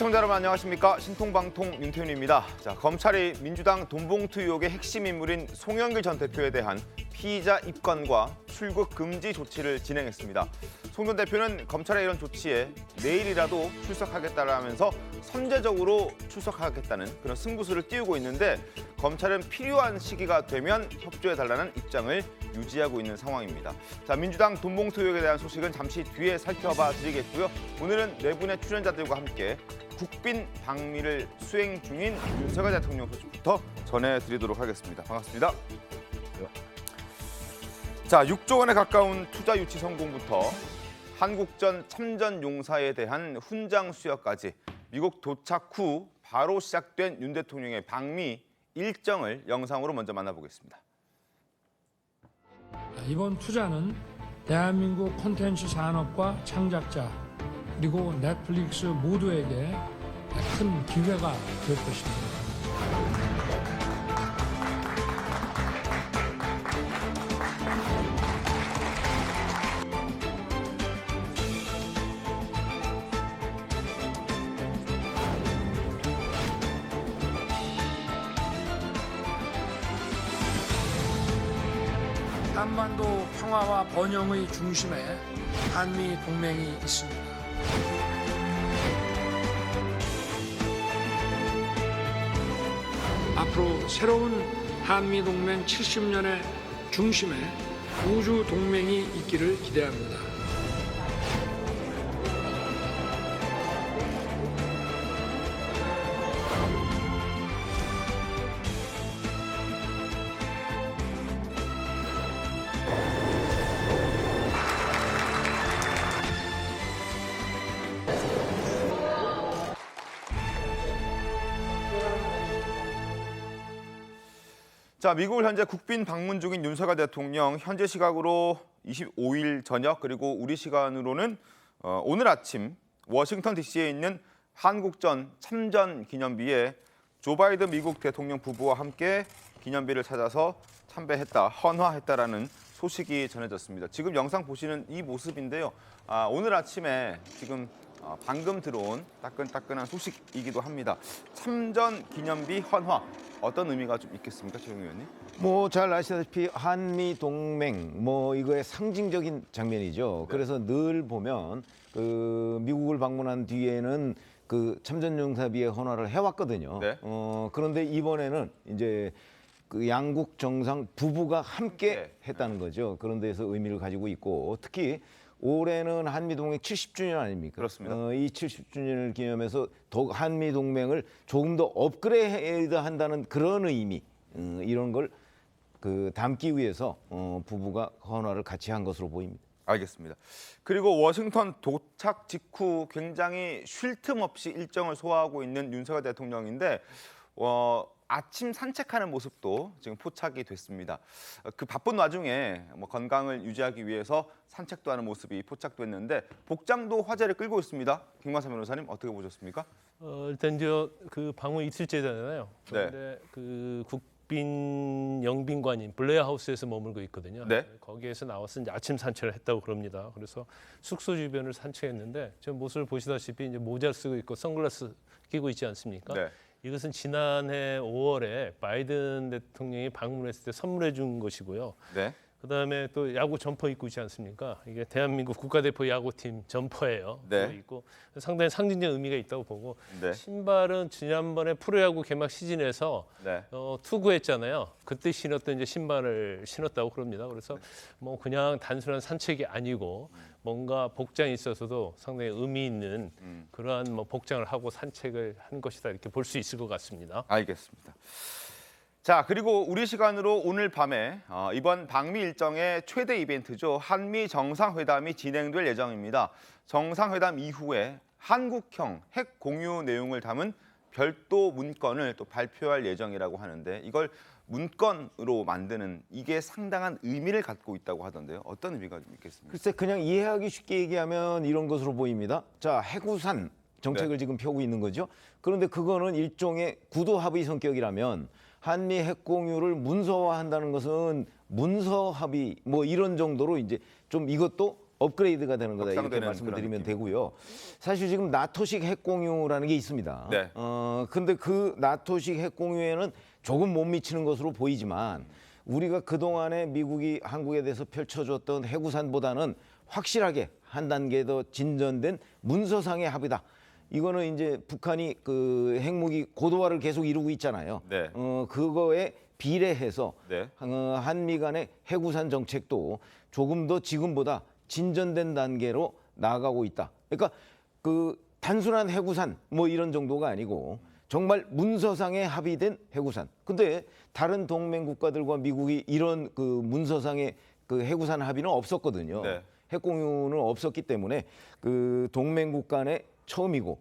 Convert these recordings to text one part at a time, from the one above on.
시청자 여러분 안녕하십니까? 신통방통 윤태윤입니다. 자, 검찰이 민주당 돈봉투 의혹의 핵심 인물인 송영길 전 대표에 대한 피의자 입건과 출국 금지 조치를 진행했습니다. 송 전 대표는 검찰의 이런 조치에 내일이라도 출석하겠다라면서 선제적으로 출석하겠다는 그런 승부수를 띄우고 있는데 검찰은 필요한 시기가 되면 협조해달라는 입장을 유지하고 있는 상황입니다. 자, 민주당 돈봉투 의혹에 대한 소식은 잠시 뒤에 살펴봐 드리겠고요. 오늘은 네 분의 출연자들과 함께 국빈 방미를 수행 중인 윤석열 대통령 소식부터 전해드리도록 하겠습니다. 반갑습니다. 자, 6조 원에 가까운 투자 유치 성공부터 한국전 참전 용사에 대한 훈장 수여까지 미국 도착 후 바로 시작된 윤 대통령의 방미 일정을 영상으로 먼저 만나보겠습니다. 이번 투자는 대한민국 콘텐츠 산업과 창작자 그리고 넷플릭스 모두에게 큰 기회가 될 것입니다. 한반도 평화와 번영의 중심에 한미 동맹이 있습니다. 앞으로 새로운 한미 동맹 70년의 중심에 우주 동맹이 있기를 기대합니다. 자, 미국을 현재 국빈 방문 중인 윤석열 대통령 현재 시각으로 25일 저녁 그리고 우리 시간으로는 오늘 아침 워싱턴 DC에 있는 한국전 참전 기념비에 조 바이든 미국 대통령 부부와 함께 기념비를 찾아서 참배했다, 헌화했다라는 소식이 전해졌습니다. 지금 영상 보시는 이 모습인데요. 오늘 아침에 지금 방금 들어온 따끈따끈한 소식이기도 합니다. 참전 기념비 헌화. 어떤 의미가 좀 있겠습니까, 최영우 의원님? 잘 아시다시피 한미 동맹 이거의 상징적인 장면이죠. 네. 그래서 늘 보면 미국을 방문한 뒤에는 그 참전용사비의 헌화를 해왔거든요. 네. 그런데 이번에는 이제 그 양국 정상 부부가 함께 했다는 거죠. 그런 데서 의미를 가지고 있고 특히 올해는 한미동맹 70주년 아닙니까? 그렇습니다. 이 70주년을 기념해서 더욱 한미동맹을 조금 더 업그레이드한다는 그런 의미 이런 걸 담기 위해서 부부가 헌화를 같이 한 것으로 보입니다. 알겠습니다. 그리고 워싱턴 도착 직후 굉장히 쉴 틈 없이 일정을 소화하고 있는 윤석열 대통령인데 아침 산책하는 모습도 지금 포착이 됐습니다. 그 바쁜 와중에 건강을 유지하기 위해서 산책도 하는 모습이 포착됐는데 복장도 화제를 끌고 있습니다. 김관삼 변호사님 어떻게 보셨습니까? 일단 이제 그 방문 이틀째잖아요. 네. 그런데 그 국빈 영빈관인 블레어 하우스에서 머물고 있거든요. 네. 거기에서 나와서 이제 아침 산책을 했다고 그럽니다. 그래서 숙소 주변을 산책했는데 지금 모습을 보시다시피 이제 모자를 쓰고 있고 선글라스 끼고 있지 않습니까? 네. 이것은 지난해 5월에 바이든 대통령이 방문했을 때 선물해 준 것이고요. 네. 그다음에 또 야구 점퍼 입고 있지 않습니까? 이게 대한민국 국가대표 야구팀 점퍼예요. 네. 그거 입고 상당히 상징적 의미가 있다고 보고 네. 신발은 지난번에 프로야구 개막 시즌에서 네. 투구했잖아요. 그때 신었던 이제 신발을 신었다고 그럽니다. 그래서 뭐 그냥 단순한 산책이 아니고 뭔가 복장에 있어서도 상당히 의미 있는 그러한 뭐 복장을 하고 산책을 한 것이다 이렇게 볼 수 있을 것 같습니다. 알겠습니다. 자, 그리고 우리 시간으로 오늘 밤에 이번 방미 일정의 최대 이벤트죠. 한미 정상회담이 진행될 예정입니다. 정상회담 이후에 한국형 핵 공유 내용을 담은 별도 문건을 또 발표할 예정이라고 하는데 이걸 문건으로 만드는 이게 상당한 의미를 갖고 있다고 하던데요. 어떤 의미가 좀 있겠습니까? 글쎄 그냥 이해하기 쉽게 얘기하면 이런 것으로 보입니다. 자, 해구산 정책을 지금 펴고 있는 거죠. 그런데 그거는 일종의 구도 합의 성격이라면 한미 핵 공유를 문서화한다는 것은 문서 합의 이런 정도로 이제 좀 이것도 업그레이드가 되는 거다 이렇게 확장되는 말씀을 그런 드리면 느낌. 되고요. 사실 지금 나토식 핵공유라는 게 있습니다. 네. 근데 그 나토식 핵공유에는 조금 못 미치는 것으로 보이지만 우리가 그동안에 미국이 한국에 대해서 펼쳐줬던 해구산보다는 확실하게 한 단계 더 진전된 문서상의 합의다. 이거는 이제 북한이 그 핵무기 고도화를 계속 이루고 있잖아요. 네. 그거에 비례해서 네. 한미 간의 해구산 정책도 조금 더 지금보다 진전된 단계로 나아가고 있다. 그러니까 그 단순한 해구산 뭐 이런 정도가 아니고 정말 문서상에 합의된 해구산. 근데 다른 동맹 국가들과 미국이 이런 그 문서상의 그 해구산 합의는 없었거든요. 네. 핵공유는 없었기 때문에 그 동맹국 간의 처음이고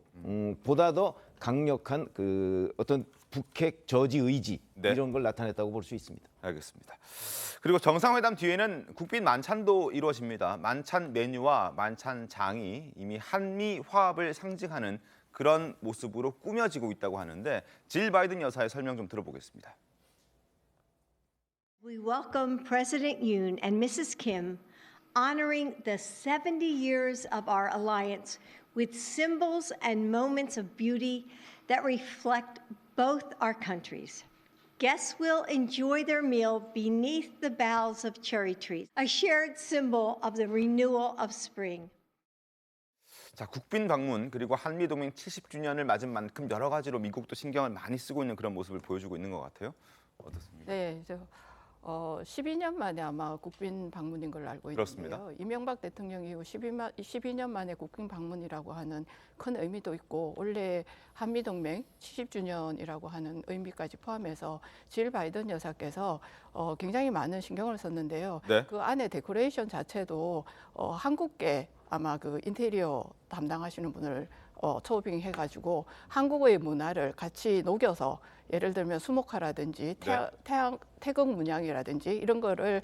보다 더 강력한 그 어떤 북핵 저지 의지 네. 이런 걸 나타냈다고 볼 수 있습니다. 알겠습니다. 그리고 정상회담 뒤에는 국빈 만찬도 이루어집니다. 만찬 메뉴와 만찬장이 이미 한미 화합을 상징하는 그런 모습으로 꾸며지고 있다고 하는데 질 바이든 여사의 설명 좀 들어보겠습니다. We welcome President Yoon and Mrs. Kim, honoring the 70 years of our alliance with symbols and moments of beauty that reflect both our countries. Guests will enjoy their meal beneath the boughs of cherry trees, a shared symbol of the renewal of spring. 자, 국빈 방문 그리고 한미 동맹 70주년을 맞은 만큼 여러 가지로 미국도 신경을 많이 쓰고 있는 그런 모습을 보여주고 있는 것 같아요. 어떻습니까? 네, 12년 만에 아마 국빈 방문인 걸로 알고 그렇습니다. 있는데요. 이명박 대통령 이후 12년 만에 국빈 방문이라고 하는 큰 의미도 있고 원래 한미동맹 70주년이라고 하는 의미까지 포함해서 질 바이든 여사께서 굉장히 많은 신경을 썼는데요. 네. 그 안에 데코레이션 자체도 한국계 아마 그 인테리어 담당하시는 분을 초빙해가지고 한국의 문화를 같이 녹여서 예를 들면 수목화라든지 태극 문양이라든지 이런 거를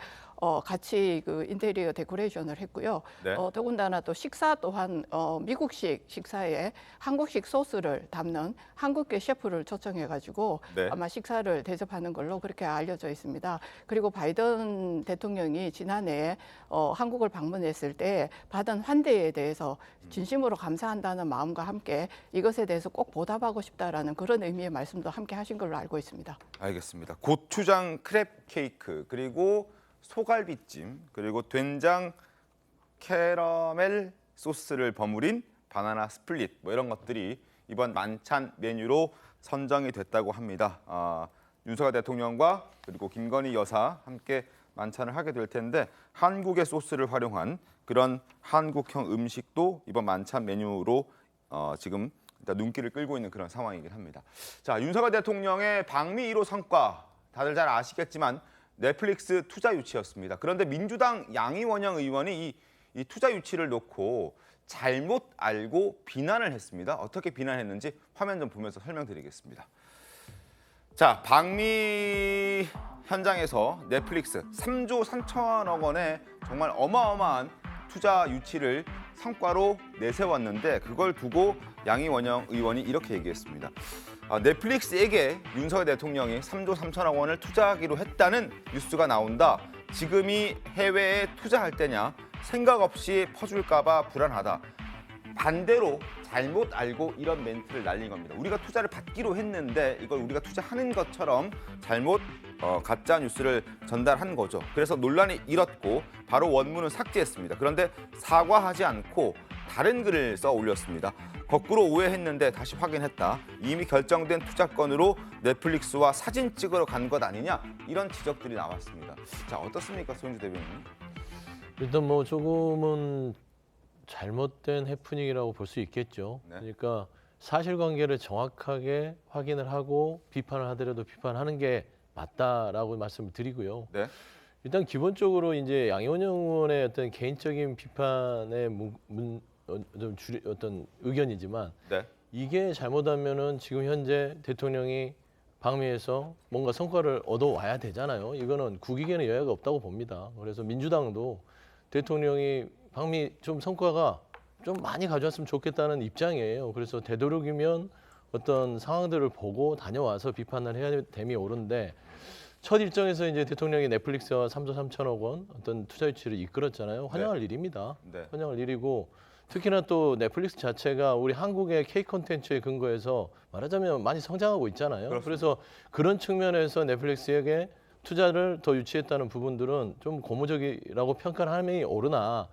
같이 그 인테리어 데코레이션을 했고요. 네. 더군다나 또 식사 또한 미국식 식사에 한국식 소스를 담는 한국계 셰프를 초청해가지고 네. 아마 식사를 대접하는 걸로 그렇게 알려져 있습니다. 그리고 바이든 대통령이 지난해 한국을 방문했을 때 받은 환대에 대해서 진심으로 감사한다는 마음과 함께 이것에 대해서 꼭 보답하고 싶다라는 그런 의미의 말씀도 함께 하신 걸로 알고 있습니다. 알겠습니다. 고추장 크랩 케이크 그리고 소갈비찜 그리고 된장 캐러멜 소스를 버무린 바나나 스플릿 뭐 이런 것들이 이번 만찬 메뉴로 선정이 됐다고 합니다. 윤석열 대통령과 그리고 김건희 여사 함께 만찬을 하게 될 텐데 한국의 소스를 활용한 그런 한국형 음식도 이번 만찬 메뉴로 지금 일단 눈길을 끌고 있는 그런 상황이긴 합니다. 자, 윤석열 대통령의 방미 1호 성과 다들 잘 아시겠지만 넷플릭스 투자 유치였습니다. 그런데 민주당 양이원영 의원이 이 투자 유치를 놓고 잘못 알고 비난을 했습니다. 어떻게 비난했는지 화면 좀 보면서 설명드리겠습니다. 자, 방미 현장에서 넷플릭스 3조 3천억 원의 정말 어마어마한 투자 유치를 성과로 내세웠는데 그걸 두고 양이원영 의원이 이렇게 얘기했습니다. 넷플릭스에게 윤석열 대통령이 3조 3천억 원을 투자하기로 했다는 뉴스가 나온다. 지금이 해외에 투자할 때냐? 생각 없이 퍼줄까 봐 불안하다. 반대로 잘못 알고 이런 멘트를 날린 겁니다. 우리가 투자를 받기로 했는데 이걸 우리가 투자하는 것처럼 잘못 가짜 뉴스를 전달한 거죠. 그래서 논란이 일었고 바로 원문을 삭제했습니다. 그런데 사과하지 않고 다른 글을 써 올렸습니다. 거꾸로 오해했는데 다시 확인했다. 이미 결정된 투자건으로 넷플릭스와 사진 찍으러 간 것 아니냐? 이런 지적들이 나왔습니다. 자, 어떻습니까, 손주 대변인? 일단 뭐 조금은 잘못된 해프닝이라고 볼 수 있겠죠. 네. 그러니까 사실관계를 정확하게 확인을 하고 비판을 하더라도 비판하는 게 맞다라고 말씀을 드리고요. 네. 일단 기본적으로 이제 양이원영 의원의 어떤 개인적인 비판의 어떤 의견이지만 네. 이게 잘못하면은 지금 현재 대통령이 방미에서 뭔가 성과를 얻어와야 되잖아요. 이거는 국익에는 여야가 없다고 봅니다. 그래서 민주당도 대통령이 방미 좀 성과가 좀 많이 가져왔으면 좋겠다는 입장이에요. 그래서 되도록이면 어떤 상황들을 보고 다녀와서 비판을 해야 됨이 옳은데 첫 일정에서 이제 대통령이 넷플릭스와 3조 3천억 원 어떤 투자 유치를 이끌었잖아요. 환영할 일입니다. 네. 환영할 일이고 특히나 또 넷플릭스 자체가 우리 한국의 K 콘텐츠에 근거해서 말하자면 많이 성장하고 있잖아요. 그렇습니다. 그래서 그런 측면에서 넷플릭스에게 투자를 더 유치했다는 부분들은 좀 고무적이라고 평가를 함이 오르나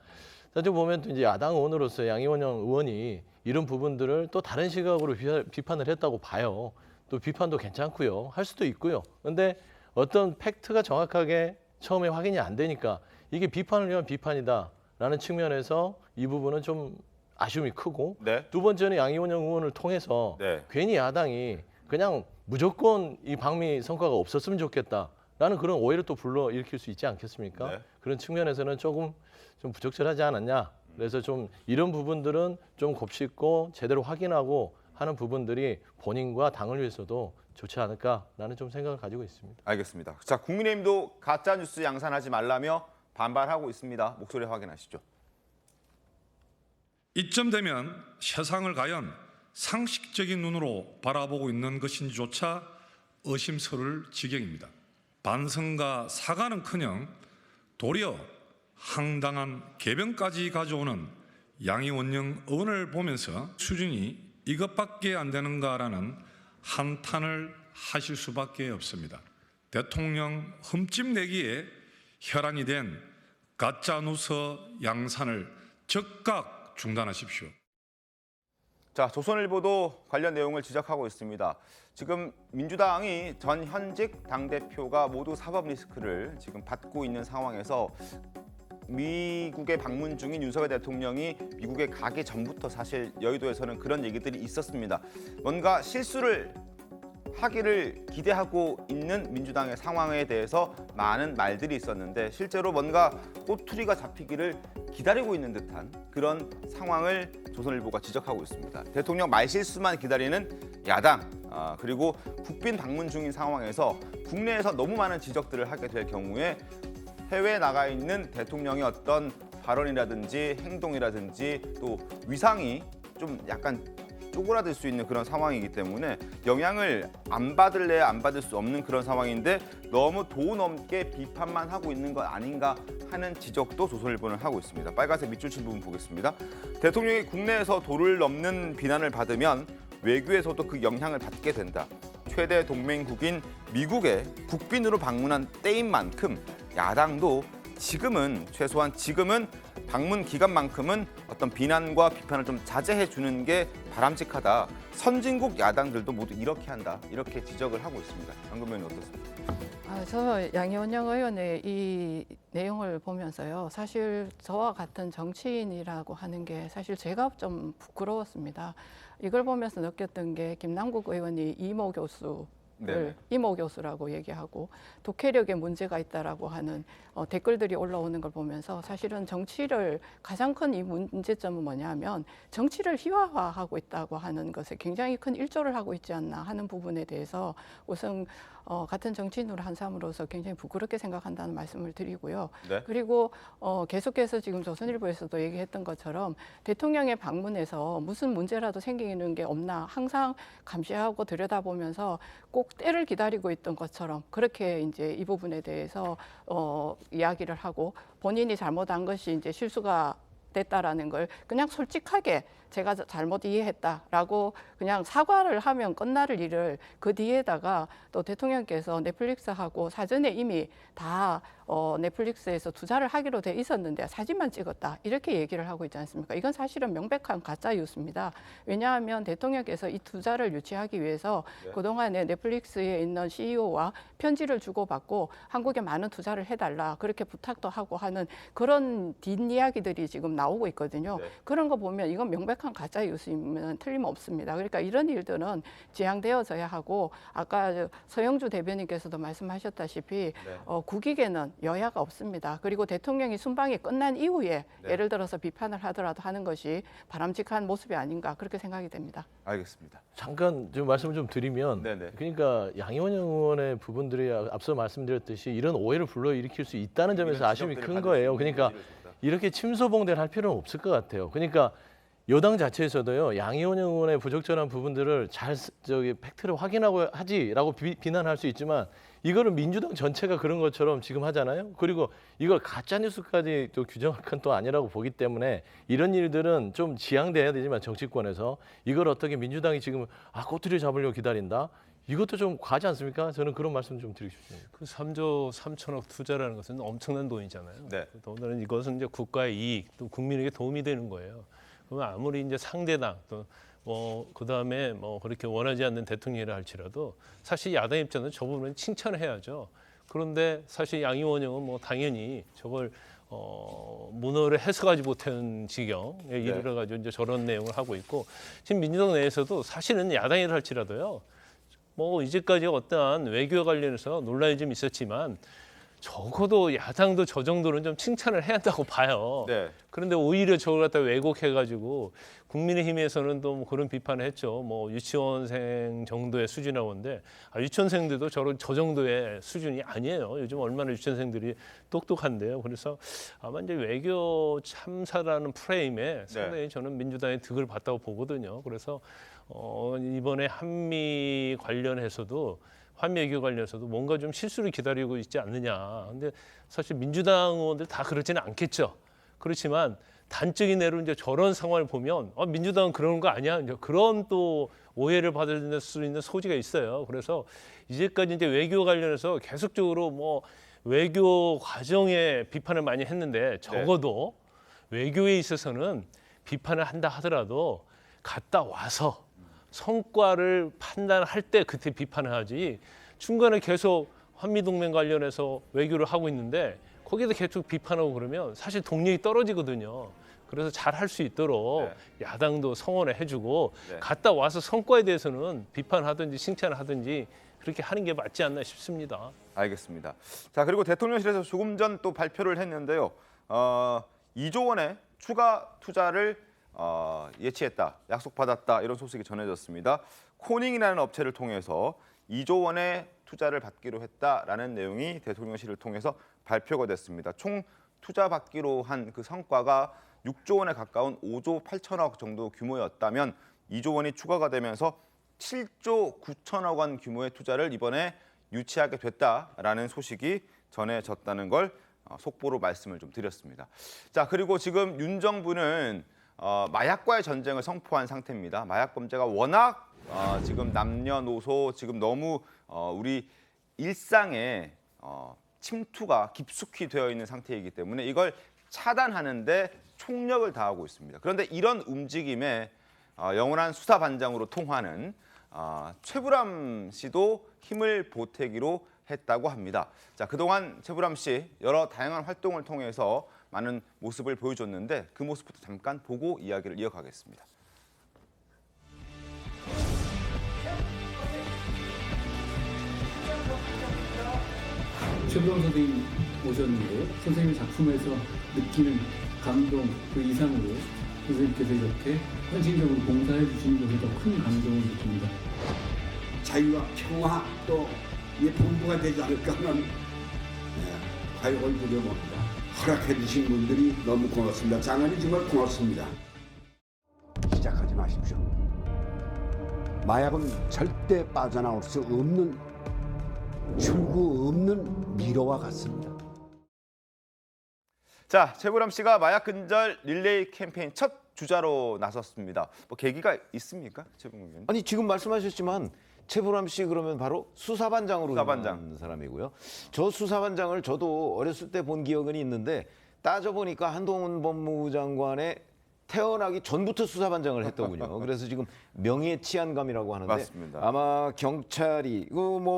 사실 보면 또 이제 야당 의원으로서 양이원영 의원이 이런 부분들을 또 다른 시각으로 비판을 했다고 봐요. 또 비판도 괜찮고요. 할 수도 있고요. 그런데 어떤 팩트가 정확하게 처음에 확인이 안 되니까 이게 비판을 위한 비판이다라는 측면에서 이 부분은 좀 아쉬움이 크고 네. 두 번째는 양이원영 의원을 통해서 네. 괜히 야당이 그냥 무조건 이 방미 성과가 없었으면 좋겠다라는 그런 오해를 또 불러일으킬 수 있지 않겠습니까? 네. 그런 측면에서는 조금 좀 부적절하지 않았냐. 그래서 좀 이런 부분들은 좀 곱씹고 제대로 확인하고 하는 부분들이 본인과 당을 위해서도 좋지 않을까라는 좀 생각을 가지고 있습니다. 알겠습니다. 자, 국민의힘도 가짜 뉴스 양산하지 말라며 반발하고 있습니다. 목소리 확인하시죠. 이쯤 되면 세상을 과연 상식적인 눈으로 바라보고 있는 것인지조차 의심스러울 지경입니다. 반성과 사과는커녕 도리어 황당한 개변까지 가져오는 양이원영 의원을 보면서 수준이 이것밖에 안 되는가라는 한탄을 하실 수밖에 없습니다. 대통령 흠집 내기에 혈안이 된 가짜 뉴스 양산을 즉각 중단하십시오. 자, 조선일보도 관련 내용을 지적하고 있습니다. 지금 민주당이 전 현직 당대표가 모두 사법 리스크를 지금 받고 있는 상황에서 미국에 방문 중인 윤석열 대통령이 미국에 가기 전부터 사실 여의도에서는 그런 얘기들이 있었습니다. 뭔가 실수를 하기를 기대하고 있는 민주당의 상황에 대해서 많은 말들이 있었는데 실제로 뭔가 꼬투리가 잡히기를 기다리고 있는 듯한 그런 상황을 조선일보가 지적하고 있습니다. 대통령 말실수만 기다리는 야당, 그리고 국빈 방문 중인 상황에서 국내에서 너무 많은 지적들을 하게 될 경우에 해외에 나가 있는 대통령의 어떤 발언이라든지 행동이라든지 또 위상이 좀 약간 쪼그라들 수 있는 그런 상황이기 때문에 영향을 안 받을래야 안 받을 수 없는 그런 상황인데 너무 도 넘게 비판만 하고 있는 것 아닌가 하는 지적도 조선일보는 하고 있습니다. 빨간색 밑줄 친 부분 보겠습니다. 대통령이 국내에서 도를 넘는 비난을 받으면 외교에서도 그 영향을 받게 된다. 최대 동맹국인 미국에 국빈으로 방문한 때인 만큼 야당도 최소한 지금은 방문 기간만큼은 어떤 비난과 비판을 좀 자제해 주는 게 바람직하다. 선진국 야당들도 모두 이렇게 한다. 이렇게 지적을 하고 있습니다. 장금 의원님 어떻습니까? 저 양이원영 의원의 이 내용을 보면서요. 사실 저와 같은 정치인이라고 하는 게 사실 제가 좀 부끄러웠습니다. 이걸 보면서 느꼈던 게 김남국 의원이 이모 교수 네네. 이모 교수라고 얘기하고 독해력에 문제가 있다라고 하는 댓글들이 올라오는 걸 보면서 사실은 정치를 가장 큰 이 문제점은 뭐냐면 정치를 희화화하고 있다고 하는 것에 굉장히 큰 일조를 하고 있지 않나 하는 부분에 대해서 우선 같은 정치인으로 한 사람으로서 굉장히 부끄럽게 생각한다는 말씀을 드리고요. 네. 그리고 계속해서 지금 조선일보에서도 얘기했던 것처럼 대통령의 방문에서 무슨 문제라도 생기는 게 없나 항상 감시하고 들여다보면서 꼭 때를 기다리고 있던 것처럼 그렇게 이제 이 부분에 대해서 이야기를 하고 본인이 잘못한 것이 이제 실수가 됐다라는 걸 그냥 솔직하게 제가 잘못 이해했다라고 그냥 사과를 하면 끝날 일을 그 뒤에다가 또 대통령께서 넷플릭스하고 사전에 이미 다 넷플릭스에서 투자를 하기로 돼 있었는데 사진만 찍었다 이렇게 얘기를 하고 있지 않습니까? 이건 사실은 명백한 가짜 뉴스입니다. 왜냐하면 대통령께서 이 투자를 유치하기 위해서 그동안에 넷플릭스에 있는 CEO와 편지를 주고받고 한국에 많은 투자를 해달라 그렇게 부탁도 하고 하는 그런 뒷이야기들이 지금 나오고 있거든요. 네. 그런 거 보면 이건 명백한 가짜 뉴스이면 틀림없습니다. 그러니까 이런 일들은 지양되어져야 하고 아까 서영주 대변인께서도 말씀하셨다시피 국익에는 여야가 없습니다. 그리고 대통령이 순방이 끝난 이후에 예를 들어서 비판을 하더라도 하는 것이 바람직한 모습이 아닌가 그렇게 생각이 됩니다. 알겠습니다. 잠깐 좀 말씀을 좀 드리면 네네. 그러니까 양이원영 의원의 부분들이 앞서 말씀드렸듯이 이런 오해를 불러일으킬 수 있다는 점에서 이런 아쉬움이 지적들을 큰 받을 거예요. 수 있는 그러니까 여지를 줬다. 이렇게 침소봉대를 할 필요는 없을 것 같아요. 그러니까 여당 자체에서도요. 양이원영 의원의 부적절한 부분들을 팩트를 확인하고 하지라고 비난할 수 있지만 이거를 민주당 전체가 그런 것처럼 지금 하잖아요. 그리고 이걸 가짜 뉴스까지 또 규정할 건 또 아니라고 보기 때문에 이런 일들은 좀 지양돼야 되지만 정치권에서 이걸 어떻게 민주당이 지금 꼬투리 잡으려고 기다린다. 이것도 좀 과하지 않습니까? 저는 그런 말씀 좀 드리고 싶습니다. 그 3조 3천억 투자라는 것은 엄청난 돈이잖아요. 네. 더군다나 이것은 이제 국가의 이익, 또 국민에게 도움이 되는 거예요. 그러면 아무리 이제 상대당 또 그다음에 그렇게 원하지 않는 대통령이라 할지라도 사실 야당 입장은 저 부분은 칭찬을 해야죠. 그런데 사실 양 의원님은 당연히 저걸 문어를 해석하지 못하는 지경에 이르러가지고 이제 저런 내용을 하고 있고 지금 민주당 내에서도 사실은 야당이라 할지라도요. 이제까지 어떠한 외교와 관련해서 논란이 좀 있었지만 적어도 야당도 저 정도는 좀 칭찬을 해야 한다고 봐요. 네. 그런데 오히려 저걸 갖다 왜곡해가지고 국민의힘에서는 또 그런 비판을 했죠. 유치원생 정도의 수준이라고 하는데 유치원생들도 저 정도의 수준이 아니에요. 요즘 얼마나 유치원생들이 똑똑한데요. 그래서 아마 이제 외교 참사라는 프레임에 상당히 저는 민주당의 득을 봤다고 보거든요. 그래서 이번에 한미 관련해서도 한미 외교 관련해서도 뭔가 좀 실수를 기다리고 있지 않느냐. 근데 사실 민주당 의원들 다 그렇지는 않겠죠. 그렇지만 단적인 예로 이제 저런 상황을 보면 민주당은 그런 거 아니야. 이제 그런 또 오해를 받을 수 있는 소지가 있어요. 그래서 이제까지 이제 외교 관련해서 계속적으로 외교 과정에 비판을 많이 했는데 적어도 외교에 있어서는 비판을 한다 하더라도 갔다 와서 성과를 판단할 때 그때 비판을 하지 중간에 계속 한미동맹 관련해서 외교를 하고 있는데 거기에서 계속 비판하고 그러면 사실 동력이 떨어지거든요. 그래서 잘 할 수 있도록 야당도 성원을 해주고 갔다 와서 성과에 대해서는 비판하든지 칭찬을 하든지 그렇게 하는 게 맞지 않나 싶습니다. 알겠습니다. 자, 그리고 대통령실에서 조금 전 또 발표를 했는데요. 2조 원의 추가 투자를 예치했다, 약속받았다 이런 소식이 전해졌습니다. 코닝이라는 업체를 통해서 2조 원의 투자를 받기로 했다라는 내용이 대통령실을 통해서 발표가 됐습니다. 총 투자 받기로 한 그 성과가 6조 원에 가까운 5조 8천억 정도 규모였다면 2조 원이 추가가 되면서 7조 9천억 원 규모의 투자를 이번에 유치하게 됐다라는 소식이 전해졌다는 걸 속보로 말씀을 좀 드렸습니다. 자, 그리고 지금 윤 정부는 마약과의 전쟁을 선포한 상태입니다. 마약 범죄가 워낙 지금 남녀노소 지금 너무 우리 일상에 침투가 깊숙이 되어 있는 상태이기 때문에 이걸 차단하는데 총력을 다하고 있습니다. 그런데 이런 움직임에 영원한 수사반장으로 통하는 최불암 씨도 힘을 보태기로 했다고 합니다. 자, 그동안 최불암 씨 여러 다양한 활동을 통해서 많은 모습을 보여줬는데 그 모습부터 잠깐 보고 이야기를 이어가겠습니다. 최불암 선생님 오셨는데 선생님 작품에서 느끼는 감동 그 이상으로 선생님께서 이렇게 헌신적으로 봉사해 주시는 것에 더 큰 감동을 느낍니다. 자유와 평화 또 이 본부가 되지 않을까 하는 과욕을 부려봅니다. 허락해 주신 분들이 너무 고맙습니다. 장관님 정말 고맙습니다. 시작하지 마십시오. 마약은 절대 빠져나올 수 없는 출구 없는 미로와 같습니다. 자, 최불암 씨가 마약 근절 릴레이 캠페인 첫 주자로 나섰습니다. 계기가 있습니까, 최불암 의원? 아니 지금 말씀하셨지만 최불암 씨 그러면 바로 수사반장으로 수사반장. 유명한 사람이고요. 저 수사반장을 저도 어렸을 때 본 기억은 있는데 따져보니까 한동훈 법무부 장관의 태어나기 전부터 수사반장을 했더군요. 그래서 지금 명예치안감이라고 하는데 맞습니다. 아마 경찰이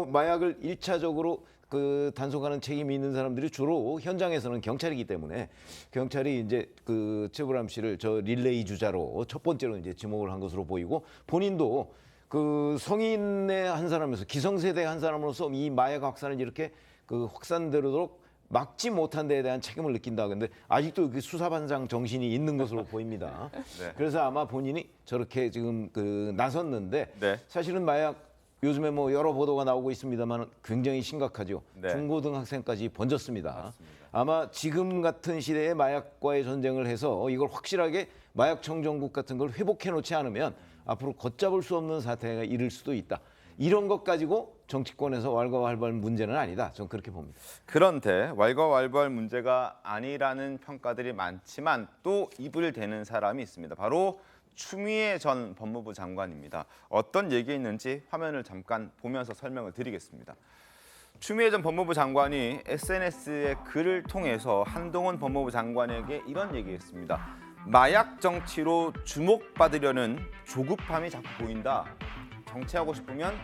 마약을 1차적으로 그 단속하는 책임이 있는 사람들이 주로 현장에서는 경찰이기 때문에 경찰이 이제 그 최불암 씨를 저 릴레이 주자로 첫 번째로 이제 지목을 한 것으로 보이고 본인도 그 성인의 한 사람으로서 기성세대 한 사람으로서 이 마약 확산을 이렇게 그 확산되도록 막지 못한 데에 대한 책임을 느낀다. 근데 아직도 그 수사반장 정신이 있는 것으로 보입니다. 네. 그래서 아마 본인이 저렇게 지금 그 나섰는데 네. 사실은 마약 요즘에 여러 보도가 나오고 있습니다만 굉장히 심각하죠. 네. 중고등학생까지 번졌습니다. 맞습니다. 아마 지금 같은 시대에 마약과의 전쟁을 해서 이걸 확실하게 마약 청정국 같은 걸 회복해 놓지 않으면 앞으로 걷잡을 수 없는 사태가 이를 수도 있다. 이런 것 가지고 정치권에서 왈가왈부할 문제는 아니다. 저는 그렇게 봅니다. 그런데 왈가왈부할 문제가 아니라는 평가들이 많지만 또 입을 대는 사람이 있습니다. 바로 추미애 전 법무부 장관입니다. 어떤 얘기했는지 화면을 잠깐 보면서 설명을 드리겠습니다. 추미애 전 법무부 장관이 SNS의 글을 통해서 한동훈 법무부 장관에게 이런 얘기했습니다. 마약 정치로 주목받으려는 조급함이 자꾸 보인다. 정치하고 싶으면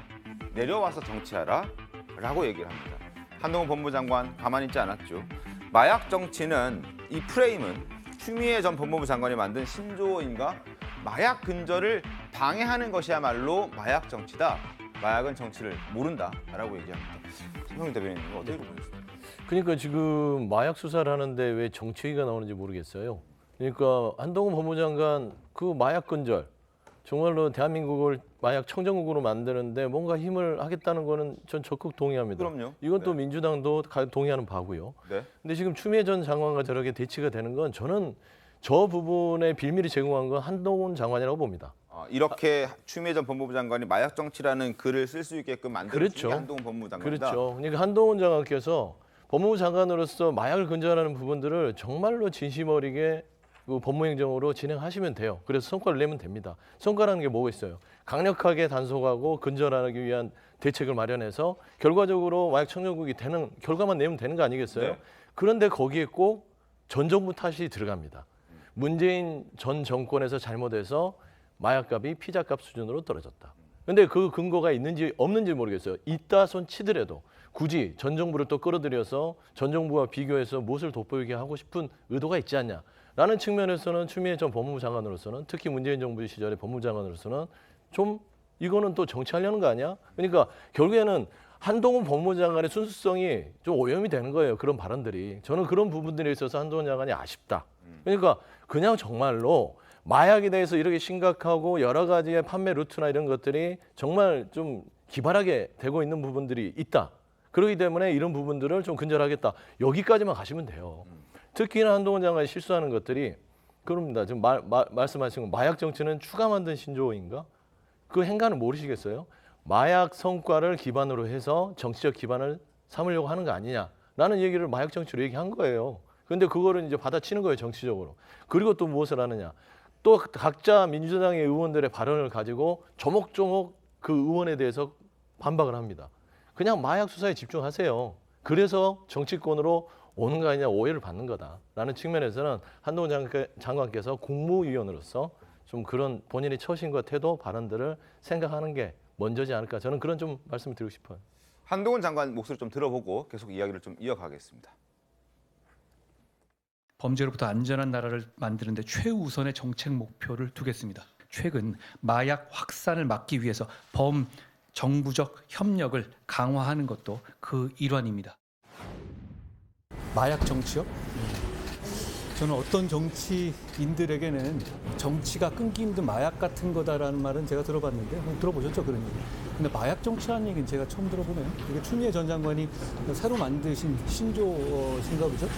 내려와서 정치하라 라고 얘기를 합니다. 한동훈 법무부 장관 가만히 있지 않았죠. 마약 정치는 이 프레임은 추미애 전 법무부 장관이 만든 신조어인가 마약 근절을 방해하는 것이야말로 마약 정치다. 마약은 정치를 모른다라고 얘기합니다. 김성민 대변인님 어떻게 보셨습니까? 그러니까 지금 마약 수사를 하는데 왜 정치 얘기가 나오는지 모르겠어요. 그러니까 한동훈 법무부 장관 그 마약 근절 정말로 대한민국을 마약 청정국으로 만드는데 뭔가 힘을 하겠다는 거는 전 적극 동의합니다. 그럼요. 이건 또 네. 민주당도 동의하는 바고요. 네. 근데 지금 추미애 전 장관과 저렇게 대치가 되는 건 저는 저 부분에 빌미를 제공한 건 한동훈 장관이라고 봅니다. 이렇게 추미애 전 법무부 장관이 마약 정치라는 글을 쓸 수 있게끔 만든 그렇죠. 게 한동훈 법무부 장관이다. 그렇죠. 그러니까 한동훈 장관께서 법무부 장관으로서 마약을 근절하는 부분들을 정말로 진심 어리게 그 법무행정으로 진행하시면 돼요. 그래서 성과를 내면 됩니다. 성과라는 게 뭐가 있어요? 강력하게 단속하고 근절하기 위한 대책을 마련해서 결과적으로 마약 청정국이 되는 결과만 내면 되는 거 아니겠어요? 네. 그런데 거기에 꼭 전 정부 탓이 들어갑니다. 문재인 전 정권에서 잘못해서 마약값이 피자값 수준으로 떨어졌다. 근데 그 근거가 있는지 없는지 모르겠어요. 있다 손 치더라도 굳이 전 정부를 또 끌어들여서 전 정부와 비교해서 무엇을 돋보이게 하고 싶은 의도가 있지 않냐라는 측면에서는 추미애 전 법무부 장관으로서는 특히 문재인 정부 시절의 법무부 장관으로서는 좀 이거는 또 정치하려는 거 아니야? 그러니까 결국에는 한동훈 법무부 장관의 순수성이 좀 오염이 되는 거예요. 그런 발언들이. 저는 그런 부분들에 있어서 한동훈 장관이 아쉽다. 그러니까 그냥 정말로 마약에 대해서 이렇게 심각하고 여러 가지의 판매 루트나 이런 것들이 정말 좀 기발하게 되고 있는 부분들이 있다. 그렇기 때문에 이런 부분들을 좀 근절하겠다. 여기까지만 가시면 돼요. 특히나 한동훈 장관이 실수하는 것들이 그럽니다. 지금 말씀하신 거 마약 정치는 추가 만든 신조어인가? 그 행간을 모르시겠어요? 마약 성과를 기반으로 해서 정치적 기반을 삼으려고 하는 거 아니냐라는 얘기를 마약 정치로 얘기한 거예요. 그런데 그거를 이제 받아치는 거예요, 정치적으로. 그리고 또 무엇을 하느냐? 또 각자 민주당의 의원들의 발언을 가지고 조목조목 그 의원에 대해서 반박을 합니다. 그냥 마약 수사에 집중하세요. 그래서 정치권으로 오는 거 아니냐 오해를 받는 거다라는 측면에서는 한동훈 장관께서 국무위원으로서 좀 그런 본인의 처신과 태도, 발언들을 생각하는 게 먼저지 않을까. 저는 그런 좀 말씀을 드리고 싶어요. 한동훈 장관 목소리 좀 들어보고 계속 이야기를 좀 이어가겠습니다. 범죄로부터 안전한 나라를 만드는 데 최우선의 정책 목표를 두겠습니다. 최근 마약 확산을 막기 위해서 범정부적 협력을 강화하는 것도 그 일환입니다. 마약 정치요? 저는 어떤 정치인들에게는 정치가 끊기 힘든 마약 같은 거다라는 말은 제가 들어봤는데 들어보셨죠 그런 얘기? 근데 마약 정치라는 얘기는 제가 처음 들어보네요. 이게 추미애 전 장관이 새로 만드신 신조어신가 보죠?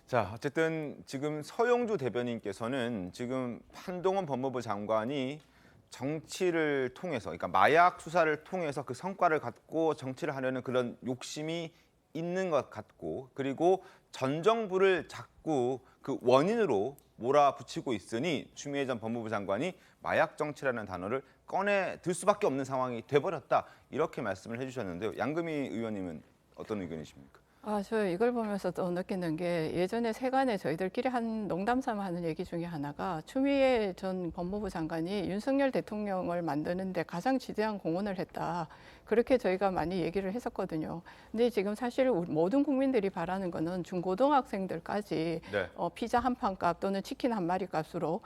자, 어쨌든 지금 서영주 대변인께서는 지금 한동훈 법무부 장관이 정치를 통해서, 그러니까 마약 수사를 통해서 그 성과를 갖고 정치를 하려는 그런 욕심이 있는 것 같고, 그리고 전 정부를 자꾸 그 원인으로 몰아붙이고 있으니 추미애 전 법무부 장관이 마약 정치라는 단어를 꺼내 들 수밖에 없는 상황이 돼버렸다, 이렇게 말씀을 해주셨는데요. 양금희 의원님은 어떤 의견이십니까? 저 이걸 보면서 또 느끼는 게 예전에 세간에 저희들끼리 한 농담 삼아 하는 얘기 중에 하나가 추미애 전 법무부 장관이 윤석열 대통령을 만드는데 가장 지대한 공헌을 했다. 그렇게 저희가 많이 얘기를 했었거든요. 근데 지금 사실 모든 국민들이 바라는 거는 중고등학생들까지 네. 피자 한 판 값 또는 치킨 한 마리 값으로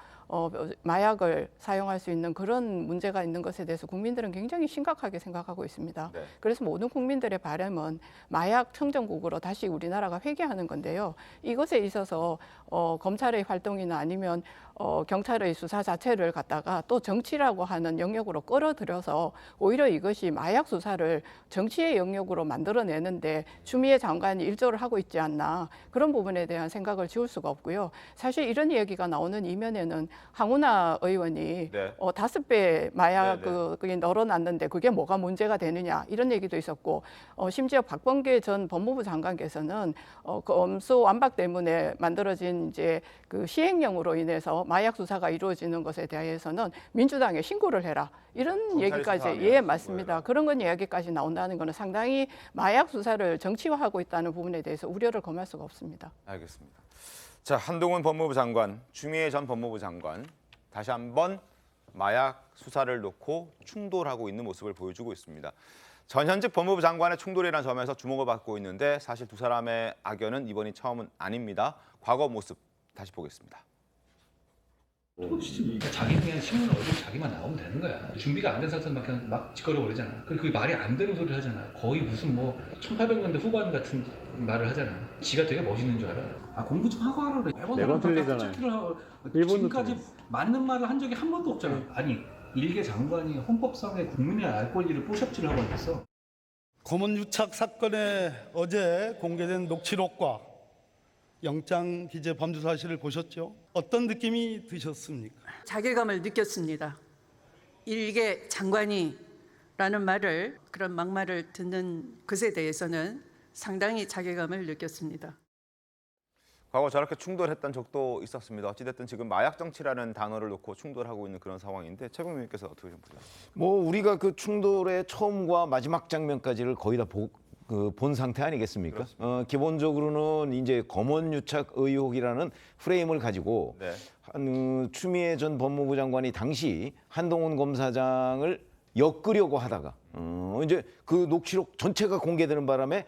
마약을 사용할 수 있는 그런 문제가 있는 것에 대해서 국민들은 굉장히 심각하게 생각하고 있습니다. 네. 그래서 모든 국민들의 바람은 마약 청정국으로 영역으로 다시 우리나라가 회귀하는 건데요. 이것에 있어서 검찰의 활동이나 아니면 경찰의 수사 자체를 갖다가 또 정치라고 하는 영역으로 끌어들여서 오히려 이것이 마약 수사를 정치의 영역으로 만들어내는데 추미애 장관이 일조를 하고 있지 않나, 그런 부분에 대한 생각을 지울 수가 없고요. 사실 이런 이야기가 나오는 이면에는 황운하 의원이 네. 5배 마약 네. 그게 널어놨는데 그게 뭐가 문제가 되느냐, 이런 얘기도 있었고, 심지어 박범계 전 법무부 장관께서는 검수 완박 때문에 만들어진 이제 그 시행령으로 인해서 마약 수사가 이루어지는 것에 대해서는 민주당에 신고를 해라, 이런 얘기까지, 예, 맞습니다. 그런 건 이야기까지 나온다는 것은 상당히 마약 수사를 정치화하고 있다는 부분에 대해서 우려를 검할 수가 없습니다. 알겠습니다. 자, 한동훈 법무부 장관, 추미애 전 법무부 장관 다시 한번 마약 수사를 놓고 충돌하고 있는 모습을 보여주고 있습니다. 전현직 법무부 장관의 충돌이라는 점에서 주목을 받고 있는데 사실 두 사람의 악연은 이번이 처음은 아닙니다. 과거 모습 다시 보겠습니다. 자기 그냥 신문 얼굴 자기만 나오면 되는 거야. 준비가 안 된 상태에서 막 짓거려 버리잖아. 그게 말이 안 되는 소리를 하잖아. 거의 무슨 뭐 1800년대 후반 같은 말을 하잖아. 지가 되게 멋있는 줄 알아. 공부 좀 하고 하라 그래. 매번 틀리잖아요. 지금까지 맞는 말을 한 적이 한 번도 없잖아. 아니, 일개 장관이 헌법상의 국민의 알 권리를 포샵질을 하고 있어. 검은 유착 사건에 어제 공개된 녹취록과 영장 기재 범죄 사실을 보셨죠? 어떤 느낌이 드셨습니까? 자괴감을 느꼈습니다. 일개 장관이라는 말을, 그런 막말을 듣는 것에 대해서는 상당히 자괴감을 느꼈습니다. 과거 저렇게 충돌했던 적도 있었습니다. 어찌됐든 지금 마약 정치라는 단어를 놓고 충돌하고 있는 그런 상황인데 최국 의원께서 어떻게 좀 보세요? 뭐 우리가 그 충돌의 처음과 마지막 장면까지를 거의 다 본 상태 아니겠습니까? 기본적으로는 이제 검언 유착 의혹이라는 프레임을 가지고 네. 추미애 전 법무부 장관이 당시 한동훈 검사장을 엮으려고 하다가 이제 그 녹취록 전체가 공개되는 바람에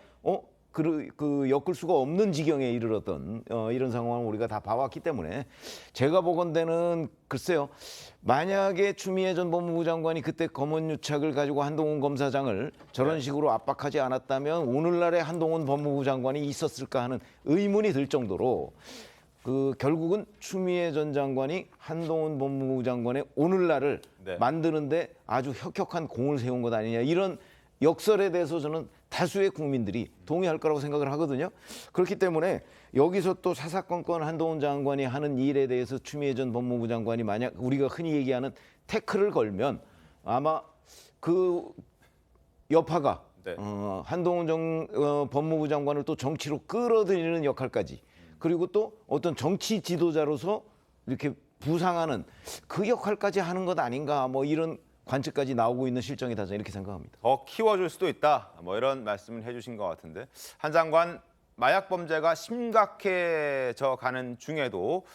그 엮을 수가 없는 지경에 이르렀던 이런 상황을 우리가 다 봐왔기 때문에 제가 보건대는 글쎄요, 만약에 추미애 전 법무부 장관이 그때 검언 유착을 가지고 한동훈 검사장을 저런 식으로 압박하지 않았다면 오늘날의 한동훈 법무부 장관이 있었을까 하는 의문이 들 정도로 결국은 추미애 전 장관이 한동훈 법무부 장관의 오늘날을 네. 만드는데 아주 혁혁한 공을 세운 것 아니냐, 이런 역설에 대해서 저는 다수의 국민들이 동의할 거라고 생각을 하거든요. 그렇기 때문에 여기서 또 사사건건 한동훈 장관이 하는 일에 대해서 추미애 전 법무부 장관이 만약 우리가 흔히 얘기하는 태클을 걸면 아마 그 여파가 네. 한동훈 법무부 장관을 또 정치로 끌어들이는 역할까지, 그리고 또 어떤 정치 지도자로서 이렇게 부상하는 그 역할까지 하는 것 아닌가, 뭐 이런 관측까지 나오고 있는 실정이다, 저는 이렇게 생각합니다. 더 키워줄 수도 있다, 뭐 이런 말씀을 해주신 것 같은데, 한 장관 마약 범죄가 심각해져 가는 중에도